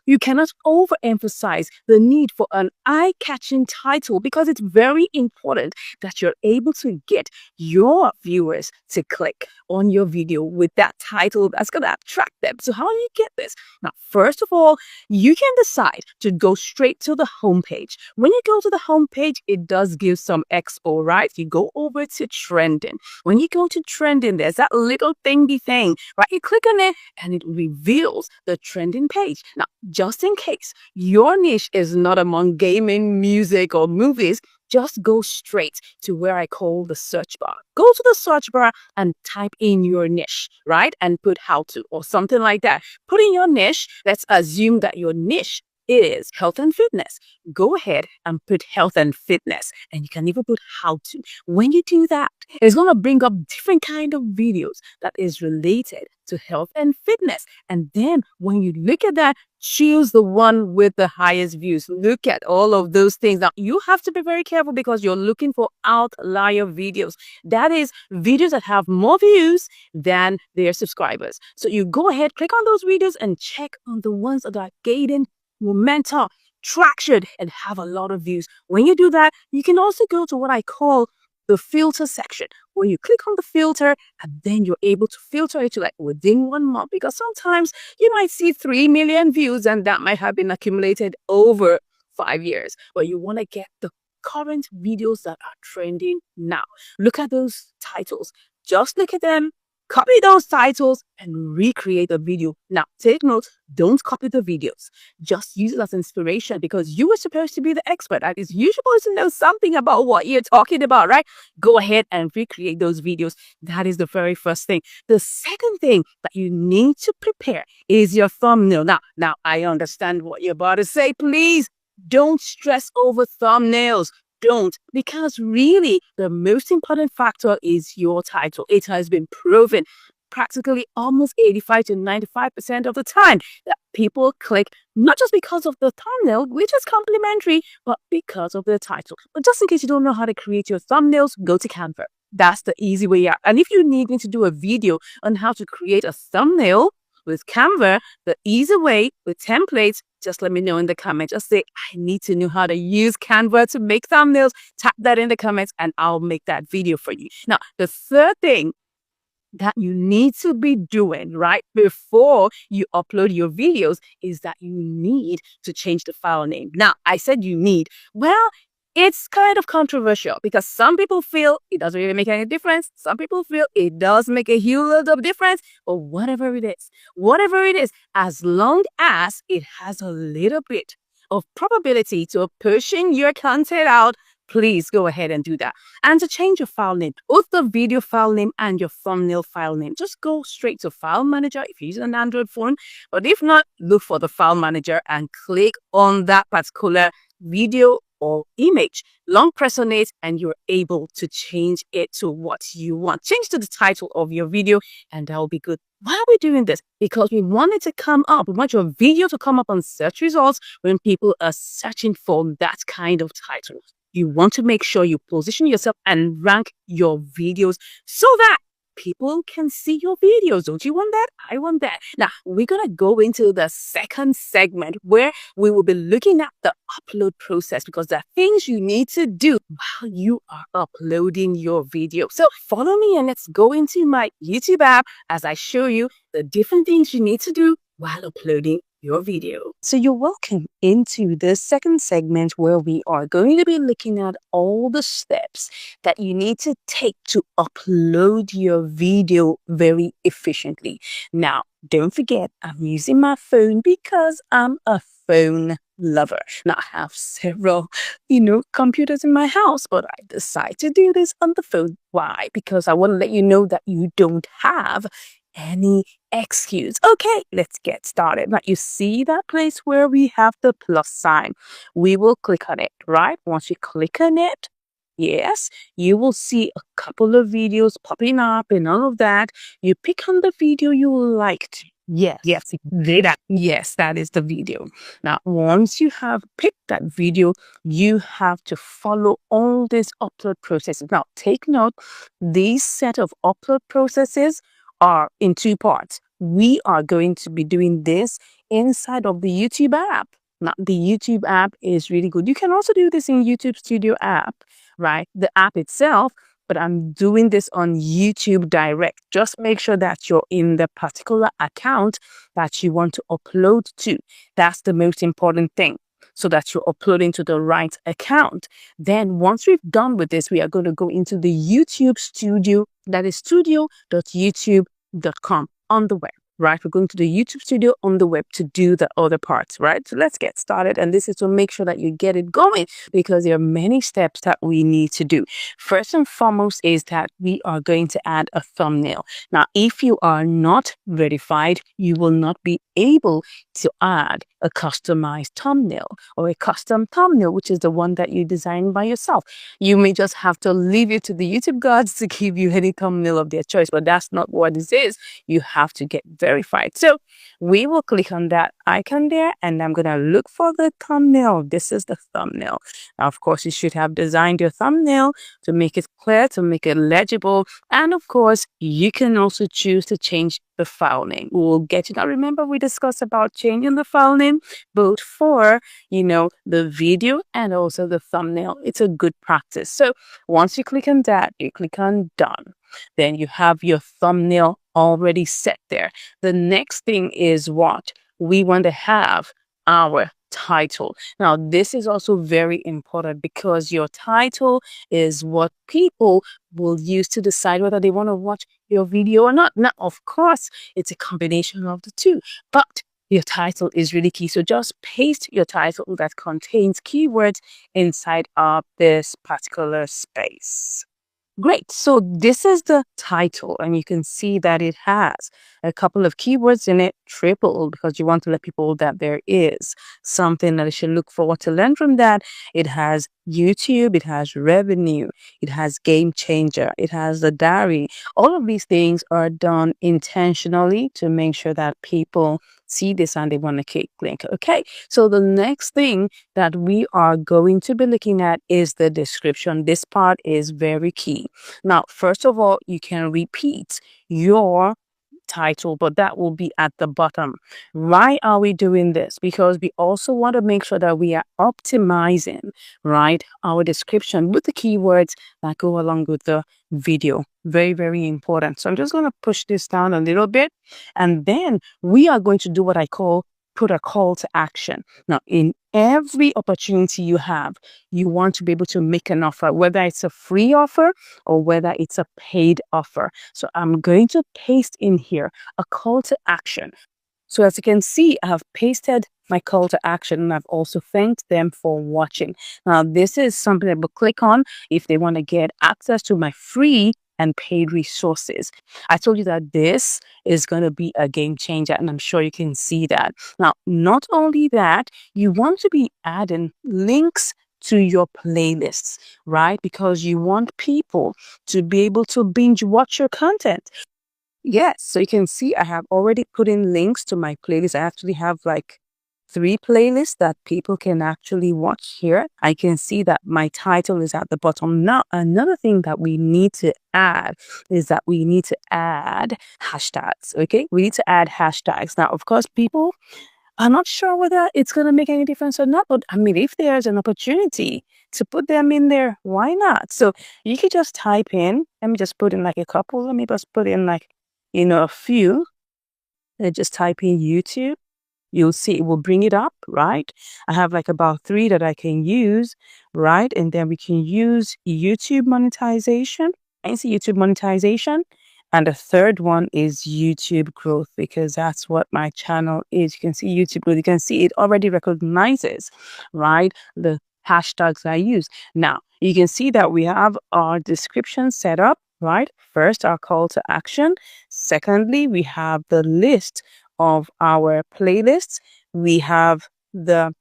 Speaker 6: You cannot overemphasize the need for an eye-catching title because it's very important that you're able to get your viewers to click on your video with that title that's going to attract them. So how do you get this? Now, first of all, you can decide to go straight to the homepage. When you go to the homepage, it does give some expo, right? You go over to trending. When you go to trending, there's that little thingy thing, right? You click on it and it reveals the trending page. Now, just in case your niche is not among gaming, music, or movies, just go straight to where I call the search bar. Go to the search bar and type in your niche, right? And put how to or something like that. Put in your niche. Let's assume that your niche is health and fitness. Go ahead and put health and fitness, and you can even put how to. When you do that, it's going to bring up different kind of videos that is related to health and fitness. And then when you look at that, choose the one with the highest views. Look at all of those things. Now, you have to be very careful because you're looking for outlier videos. That is videos that have more views than their subscribers. So you go ahead, click on those videos and check on the ones that are gaining momentum, traction, and have a lot of views. When you do that, you can also go to what I call the filter section, where you click on the filter and then you're able to filter it to like within 1 month, because sometimes you might see 3 million views and that might have been accumulated over 5 years, but you want to get the current videos that are trending now. Look at those titles. Just look at them, copy those titles and recreate a video. Now, take note, don't copy the videos. Just use it as inspiration because you were supposed to be the expert. That is, you're supposed to know something about what you're talking about, right? Go ahead and recreate those videos. That is the very first thing. The second thing that you need to prepare is your thumbnail. Now, I understand what you're about to say. Please don't stress over thumbnails. Don't, because really the most important factor is your title. It has been proven practically almost 85 to 95% of the time that people click not just because of the thumbnail, which is complimentary, but because of the title. But just in case you don't know how to create your thumbnails, go to Canva. That's the easy way out. And if you need me to do a video on how to create a thumbnail with Canva, the easy way with templates, just let me know in the comments. Just say, I need to know how to use Canva to make thumbnails. Tap that in the comments and I'll make that video for you. Now, the third thing that you need to be doing right before you upload your videos is that you need to change the file name. Now, I said you need. Well, it's kind of controversial because some people feel it doesn't really make any difference. Some people feel it does make a huge lot of difference. But whatever it is, as long as it has a little bit of probability to pushing your content out, please go ahead and do that. And to change your file name, both the video file name and your thumbnail file name, just go straight to File Manager if you're using an Android phone. But if not, look for the File Manager and click on that particular video or image. Long press on it and you're able to change it to what you want. Change to the title of your video and that will be good. Why are we doing this? Because we want it to come up. We want your video to come up on search results when people are searching for that kind of title. You want to make sure you position yourself and rank your videos so that people can see your videos. Don't you want that? I want that. Now, we're going to go into the second segment where we will be looking at the upload process because there are things you need to do while you are uploading your video. So follow me and let's go into my YouTube app as I show you the different things you need to do while uploading your video. So you're welcome into the second segment where we are going to be looking at all the steps that you need to take to upload your video very efficiently. Now, don't forget, I'm using my phone because I'm a phone lover. Now, I have several, computers in my house, but I decide to do this on the phone. Why? Because I want to let you know that you don't have any excuse. Okay, let's get started. Now, you see that place where we have the plus sign. We will click on it, right? Once you click on it, yes, you will see a couple of videos popping up and all of that. You pick on the video you liked. Yes, that is the video. Now, once you have picked that video, you have to follow all these upload processes. Now, take note, these set of upload processes are in two parts. We are going to be doing this inside of the YouTube app. Now, the YouTube app is really good. You can also do this in YouTube Studio app, right? The app itself, but I'm doing this on YouTube Direct. Just make sure that you're in the particular account that you want to upload to. That's the most important thing, so that you're uploading to the right account. Then once we've done with this, we are going to go into the YouTube Studio. That is studio.youtube.com on the web, right? We're going to the YouTube Studio on the web to do the other parts, right? So let's get started. And this is to make sure that you get it going because there are many steps that we need to do. First and foremost is that we are going to add a thumbnail. Now, if you are not verified, you will not be able to add a customized thumbnail or a custom thumbnail, which is the one that you design by yourself. You may just have to leave it to the YouTube gods to give you any thumbnail of their choice, but that's not what this is. You have to get verified. So we will click on that icon there and I'm going to look for the thumbnail. This is the thumbnail. Now, of course, you should have designed your thumbnail to make it clear, to make it legible. And of course, you can also choose to change the file name. We'll get to that. Remember, we discussed about changing the file name both for, the video and also the thumbnail. It's a good practice. So once you click on that, you click on done. Then you have your thumbnail already set there. The next thing is what? We want to have our title. Now, this is also very important because your title is what people will use to decide whether they want to watch your video or not. Now, of course, it's a combination of the two, but your title is really key. So just paste your title that contains keywords inside of this particular space. Great. So this is the title, and you can see that it has a couple of keywords in it, triple, because you want to let people that there is something that they should look forward to learn from that. It has YouTube, it has revenue, it has game changer, it has the diary. All of these things are done intentionally to make sure that people see this and they want to click link. Okay. So the next thing that we are going to be looking at is the description. This part is very key. Now, first of all, you can repeat your title, but that will be at the bottom. Why are we doing this? Because we also want to make sure that we are optimizing, right, our description with the keywords that go along with the video. Very, very important. So I'm just going to push this down a little bit, and then we are going to do what I call put a call to action. Now, in every opportunity you have, you want to be able to make an offer, whether it's a free offer or whether it's a paid offer. So I'm going to paste in here a call to action. So as you can see, I have pasted my call to action, and I've also thanked them for watching. Now, this is something that will click on if they want to get access to my free and paid resources. I told you that this is going to be a game changer, and I'm sure you can see that. Now, not only that, you want to be adding links to your playlists, right? Because you want people to be able to binge watch your content. Yes, so you can see I have already put in links to my playlist. I actually have like 3 playlists that people can actually watch here. I can see that my title is at the bottom. Now, another thing that we need to add is that we need to add hashtags. Okay, we need to add hashtags. Now, of course, people are not sure whether it's going to make any difference or not, but I mean, if there's an opportunity to put them in there, why not? So you could just type in, let me just put in like a couple. Let me just put in like, a few. And just type in YouTube. You'll see it will bring it up, right? I have like about 3 that I can use, right? And then we can use YouTube monetization. I see YouTube monetization. And the third one is YouTube growth, because that's what my channel is. You can see YouTube growth. You can see it already recognizes, right, the hashtags I use. Now, you can see that we have our description set up, right? First, our call to action. Secondly, we have the list of our playlists. We have the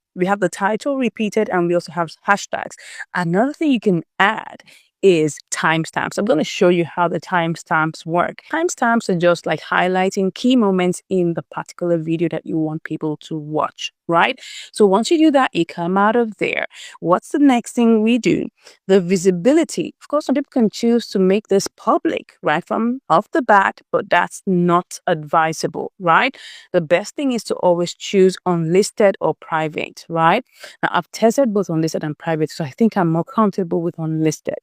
Speaker 6: title repeated, and we also have hashtags. Another thing you can add is timestamps. I'm going to show you how the timestamps work. Timestamps are just like highlighting key moments in the particular video that you want people to watch, right? So once you do that, you come out of there. What's the next thing we do? The visibility. Of course, some people can choose to make this public right from off the bat, but that's not advisable, right? The best thing is to always choose unlisted or private, right? Now, I've tested both unlisted and private, so I think I'm more comfortable with unlisted.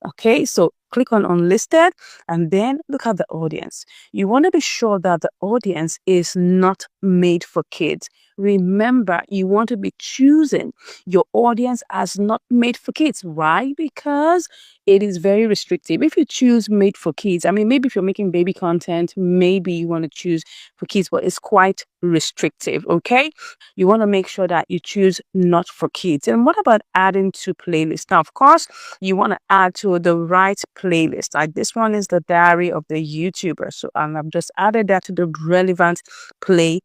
Speaker 6: Okay, so click on unlisted and then look at the audience. You want to be sure that the audience is not made for kids. Remember, you want to be choosing your audience as not made for kids. Why? Because it is very restrictive. If you choose made for kids, I mean, maybe if you're making baby content, maybe you want to choose for kids, but it's quite restrictive. Okay, you want to make sure that you choose not for kids. And what about adding to playlists? Now, of course, you want to add to the right playlist. Like this one is the diary of the YouTuber. So I've just added that to the relevant playlist.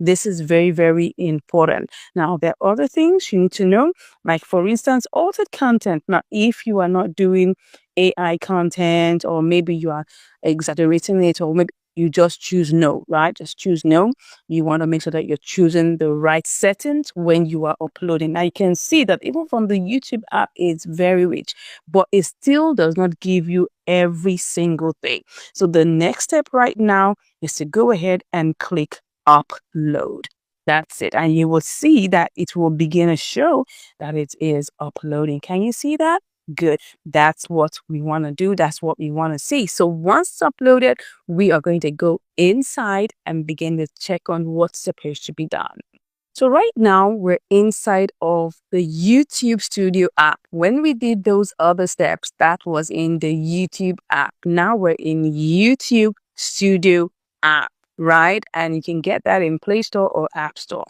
Speaker 6: This is very, very important. Now, there are other things you need to know, like for instance, altered content. Now, if you are not doing AI content, or maybe you are exaggerating it, or maybe you just choose no, right? Just choose no. You want to make sure that you're choosing the right settings when you are uploading. Now you can see that even from the YouTube app, it's very rich, but it still does not give you every single thing. So the next step right now is to go ahead and click upload. That's it. And you will see that it will begin to show that it is uploading. Can you see that? Good. That's what we want to do. That's what we want to see. So once it's uploaded, we are going to go inside and begin to check on what's supposed to be done. So right now we're inside of the YouTube Studio app. When we did those other steps, that was in the YouTube app. Now we're in YouTube Studio app. right? And you can get that in Play Store or App Store.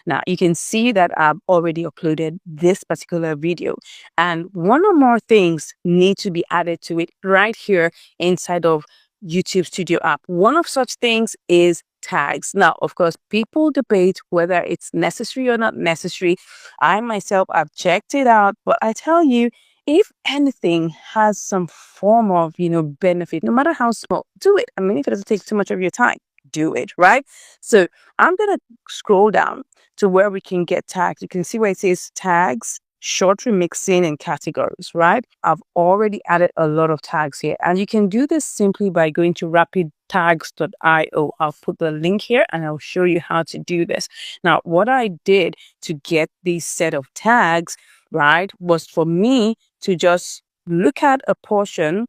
Speaker 6: Now you can see that I've already uploaded this particular video, and one or more things need to be added to it right here inside of YouTube Studio app. One of such things is tags. Now, of course, people debate whether it's necessary or not necessary. I myself, I've checked it out, but I tell you, if anything has some form of, benefit, no matter how small, do it. I mean, if it doesn't take too much of your time, do it, right? So I'm going to scroll down to where we can get tags. You can see where it says tags, short remixing, and categories, right? I've already added a lot of tags here, and you can do this simply by going to rapidtags.io. I'll put the link here and I'll show you how to do this. Now, what I did to get these set of tags, right, was for me to just look at a portion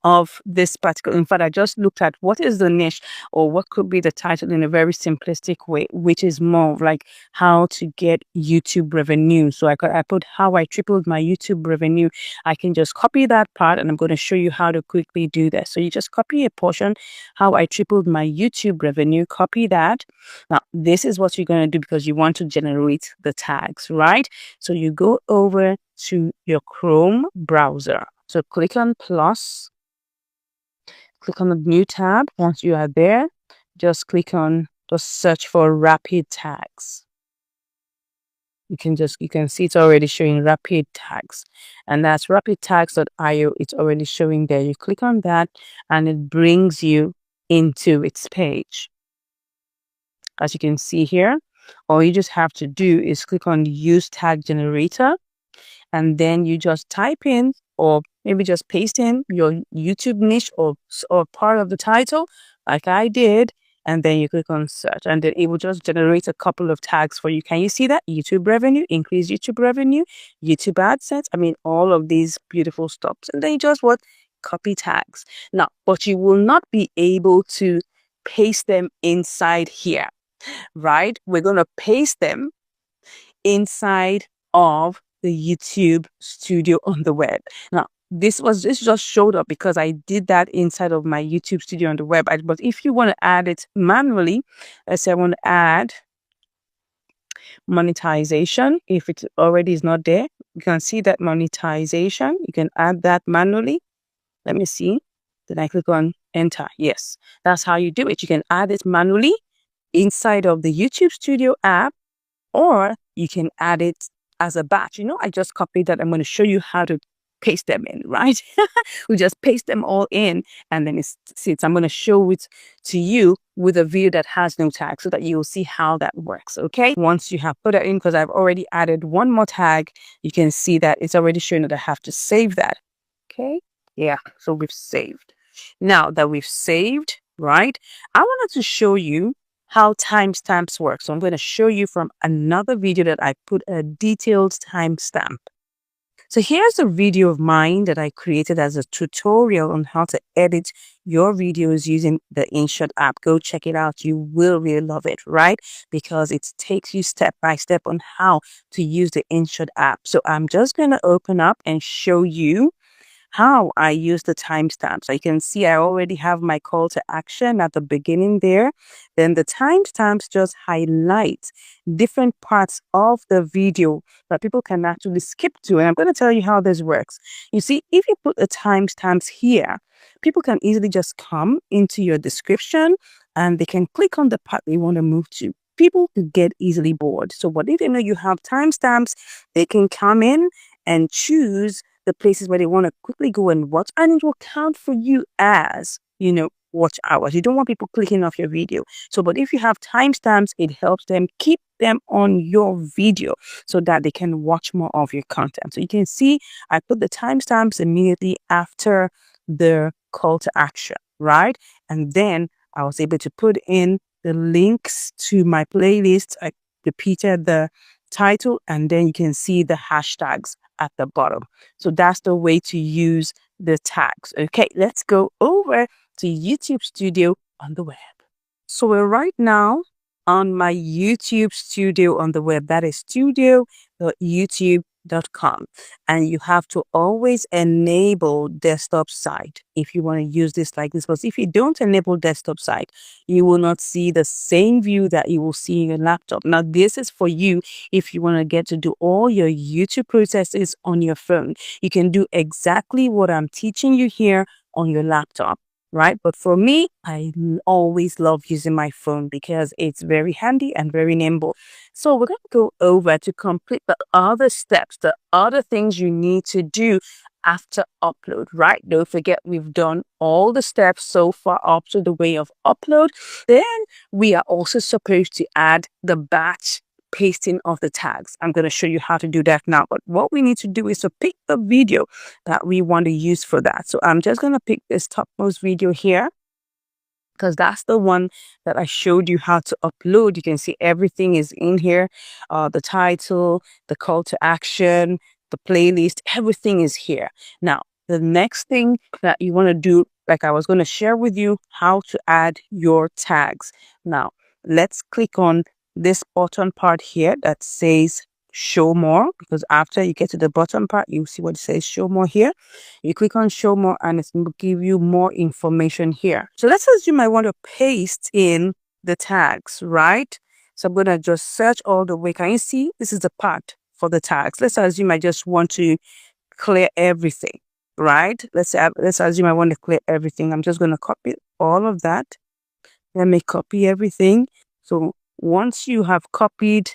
Speaker 6: of this particular. In fact, I just looked at what is the niche or what could be the title in a very simplistic way, which is more of like how to get YouTube revenue. So I put how I tripled my YouTube revenue. I can just copy that part, and I'm going to show you how to quickly do this. So you just copy a portion, how I tripled my YouTube revenue, copy that. Now, this is what you're going to do because you want to generate the tags, right? So you go over to your Chrome browser. So click on plus. Click on the new tab. Once you are there, just search for rapid tags. You can see it's already showing rapid tags, and that's rapidtags.io. It's already showing there. You click on that and it brings you into its page. As you can see here, all you just have to do is click on use tag generator, and then you just type in or maybe just paste in your YouTube niche or part of the title like I did, and then you click on search, and then it will just generate a couple of tags for you. Can you see that? YouTube revenue, increase YouTube revenue, YouTube AdSense, I mean all of these beautiful stops, and then you just copy tags. Now, but you will not be able to paste them inside here, right? We're going to paste them inside of the YouTube Studio on the web. Now, this just showed up because I did that inside of my YouTube Studio on the web. But if you want to add it manually, let's say I want to add monetization. If it already is not there, you can see that monetization. You can add that manually. Let me see. Then I click on enter. Yes, that's how you do it. You can add it manually inside of the YouTube Studio app, or you can add it as a batch. I just copied that. I'm going to show you how to paste them in, right? We just paste them all in, and then I'm going to show it to you with a video that has no tag so that you'll see how that works. Okay. Once you have put that in, because I've already added one more tag, you can see that it's already showing that I have to save that. Okay. Yeah. So we've saved. Now that we've saved, right, I wanted to show you how timestamps work. So I'm going to show you from another video that I put a detailed timestamp. So here's a video of mine that I created as a tutorial on how to edit your videos using the InShot app. Go check it out. You will really love it, right? Because it takes you step by step on how to use the InShot app. So I'm just going to open up and show you how I use the timestamps. You can see I already have my call to action at the beginning there. Then the timestamps just highlight different parts of the video that people can actually skip to. And I'm going to tell you how this works. You see, if you put the timestamps here, people can easily just come into your description and they can click on the part they want to move to. People could get easily bored. So what if they know you have timestamps, they can come in and choose the places where they want to quickly go and watch, and it will count for you as, watch hours. You don't want people clicking off your video. So, but if you have timestamps, it helps them keep them on your video so that they can watch more of your content. So you can see I put the timestamps immediately after the call to action, right? And then I was able to put in the links to my playlist. I repeated the title, and then you can see the hashtags at the bottom. So that's the way to use the tags. Okay, let's go over to YouTube Studio on the web. So we're right now on my YouTube Studio on the web. That is studio.youtube.com. youtube.com, and you have to always enable desktop side if you want to use this like this. Because if you don't enable desktop side, you will not see the same view that you will see in your laptop. Now, this is for you if you want to get to do all your YouTube processes on your phone. You can do exactly what I'm teaching you here on your laptop, right? But for me, always love using my phone because it's very handy and very nimble. So we're going to go over to complete the other steps, the other things you need to do after upload, right? Don't forget, we've done all the steps so far up to the way of upload. Then we are also supposed to add the batch pasting of the tags. I'm going to show you how to do that now. But what we need to do is to pick the video that we want to use for that. So I'm just going to pick this topmost video here, because that's the one that I showed you how to upload. You can see everything is in here. The title, the call to action, the playlist, everything is here. Now, the next thing that you want to do, like I was going to share with you how to add your tags. Now, let's click on this button part here that says show more, because after you get to the bottom part, you see what it says show more here. You click on show more and it's going to give you more information here. So let's assume I want to paste in the tags, right? So I'm going to just search all the way. Can you see? This is the part for the tags. Let's assume I just want to clear everything, right? Let's assume I want to clear everything. I'm just going to copy all of that. Let me copy everything. So once you have copied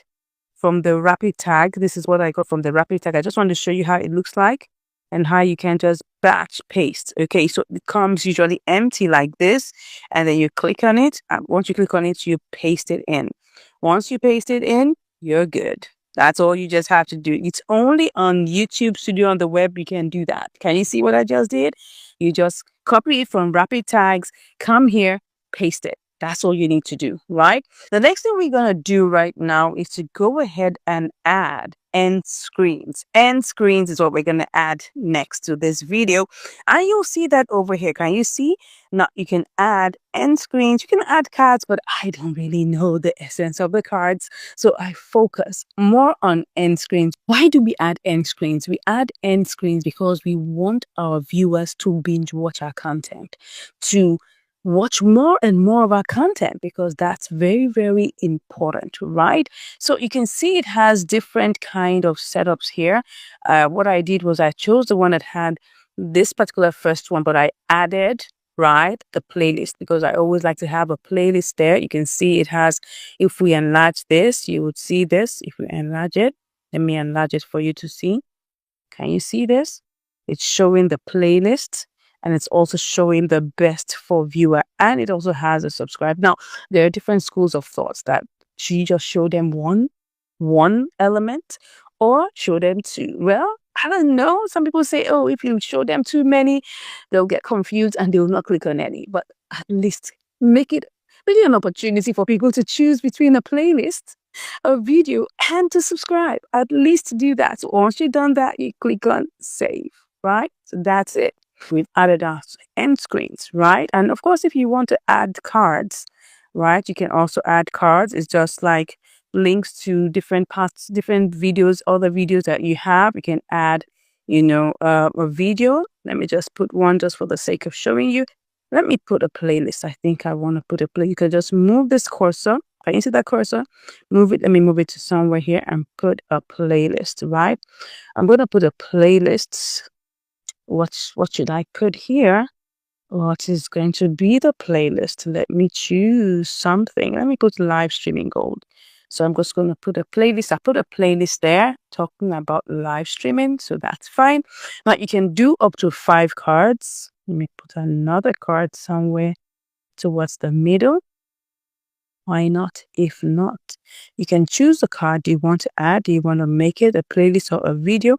Speaker 6: from the rapid tag, this is what I got from the rapid tag. I just want to show you how it looks like and how you can just batch paste. Okay, so it comes usually empty like this, and then you click on it. And once you click on it, you paste it in. Once you paste it in, you're good. That's all you just have to do. It's only on YouTube Studio on the web you can do that. Can you see what I just did? You just copy it from rapid tags, come here, paste it. That's all you need to do, right? The next thing we're going to do right now is to go ahead and add end screens. End screens is what we're going to add next to this video. And you'll see that over here. Can you see? Now you can add end screens. You can add cards, but I don't really know the essence of the cards. So I focus more on end screens. Why do we add end screens? We add end screens because we want our viewers to binge watch our content, to watch more and more of our content, because that's very, very important, right? So you can see it has different kind of setups here. What I did was I chose the one that had this particular first one, but I added, right, the playlist, because I always like to have a playlist there. You can see it has, if we enlarge this, you would see this. If we enlarge it, let me enlarge it for you to see. Can you see this? It's showing the playlist, and it's also showing the best for viewer, and it also has a subscribe. Now, there are different schools of thoughts that she just show them one element or show them two. Well, I don't know. Some people say, oh, if you show them too many, they'll get confused and they'll not click on any. But at least make it really an opportunity for people to choose between a playlist, a video, and to subscribe. At least do that. So once you've done that, you click on save, right? So that's it. We've added our end screens, right? And of course, if you want to add cards, right, you can also add cards. It's just like links to different parts, different videos, other videos that you have. You can add, a video. Let me just put one just for the sake of showing you. Let me put a playlist. I think I want to put a play. You can just move this cursor. Can you see that cursor? Move it. Let me move it to somewhere here and put a playlist, right? I'm going to put a playlist. What should I put here? What is going to be the playlist? Let me choose something. Let me put live streaming gold. So I'm just going to put a playlist. I put a playlist there talking about live streaming. So that's fine. Now you can do up to 5 cards. Let me put another card somewhere towards the middle. Why not? If not, you can choose the card you want to add. Do you want to make it a playlist or a video?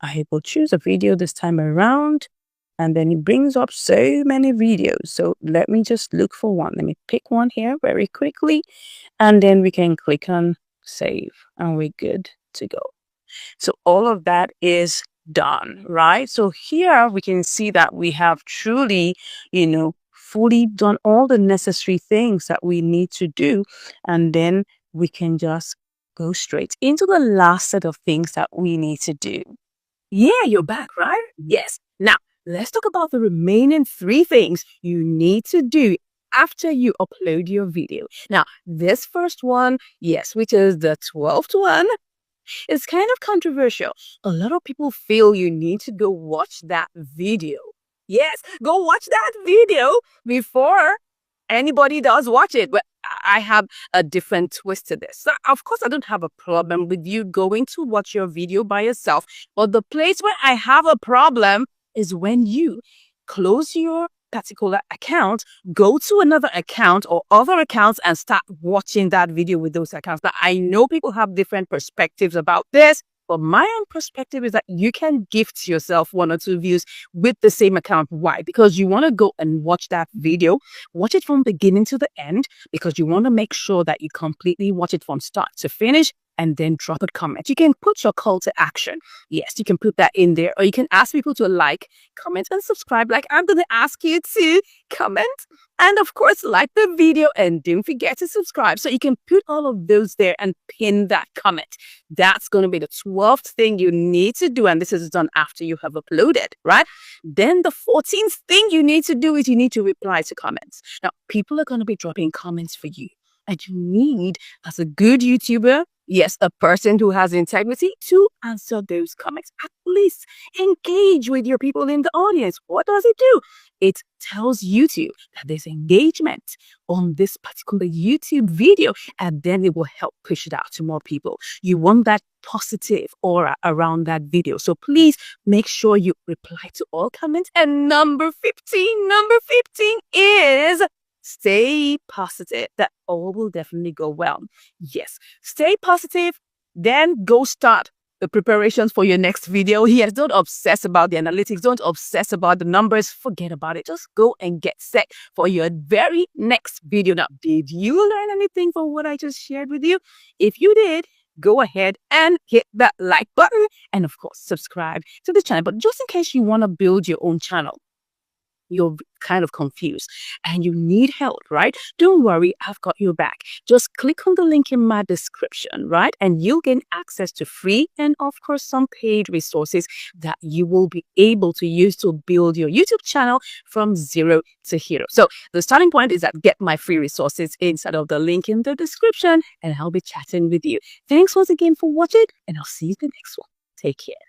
Speaker 6: I will choose a video this time around, and then it brings up so many videos. So let me just look for one. Let me pick one here very quickly, and then we can click on save, and we're good to go. So all of that is done, right? So here we can see that we have truly, fully done all the necessary things that we need to do, and then we can just go straight into the last set of things that we need to do. Yeah, you're back, right? Yes. Now, let's talk about the remaining 3 things you need to do after you upload your video. Now, this first one, yes, which is the 12th one, is kind of controversial. A lot of people feel you need to go watch that video. Yes, go watch that video before anybody does watch it. But I have a different twist to this. So, of course, I don't have a problem with you going to watch your video by yourself. But the place where I have a problem is when you close your particular account, go to another account or other accounts and start watching that video with those accounts. Now, I know people have different perspectives about this, but my own perspective is that you can gift yourself 1 or 2 views with the same account. Why? Because you want to go and watch that video, watch it from beginning to the end, because you want to make sure that you completely watch it from start to finish and then drop a comment. You can put your call to action. Yes, you can put that in there, or you can ask people to like, comment, and subscribe. Like I'm going to ask you to comment and of course, like the video and don't forget to subscribe. So you can put all of those there and pin that comment. That's going to be the 12th thing you need to do. And this is done after you have uploaded, right? Then the 14th thing you need to do is you need to reply to comments. Now, people are going to be dropping comments for you. And you need, as a good YouTuber, yes, a person who has integrity, to answer those comments. At least engage with your people in the audience. What does it do? It tells YouTube that there's engagement on this particular YouTube video, and then it will help push it out to more people. You want that positive aura around that video. So please make sure you reply to all comments. And number 15 is stay positive. That all will definitely go well. Yes, stay positive, then go start the preparations for your next video. Yes, don't obsess about the analytics. Don't obsess about the numbers. Forget about it. Just go and get set for your very next video. Now, did you learn anything from what I just shared with you? If you did, go ahead and hit that like button and of course, subscribe to the channel. But just in case you want to build your own channel, you're kind of confused and you need help, right? Don't worry, I've got your back. Just click on the link in my description, right? And you'll gain access to free and of course some paid resources that you will be able to use to build your YouTube channel from 0 to hero. So the starting point is that get my free resources inside of the link in the description and I'll be chatting with you. Thanks once again for watching and I'll see you in the next one. Take care.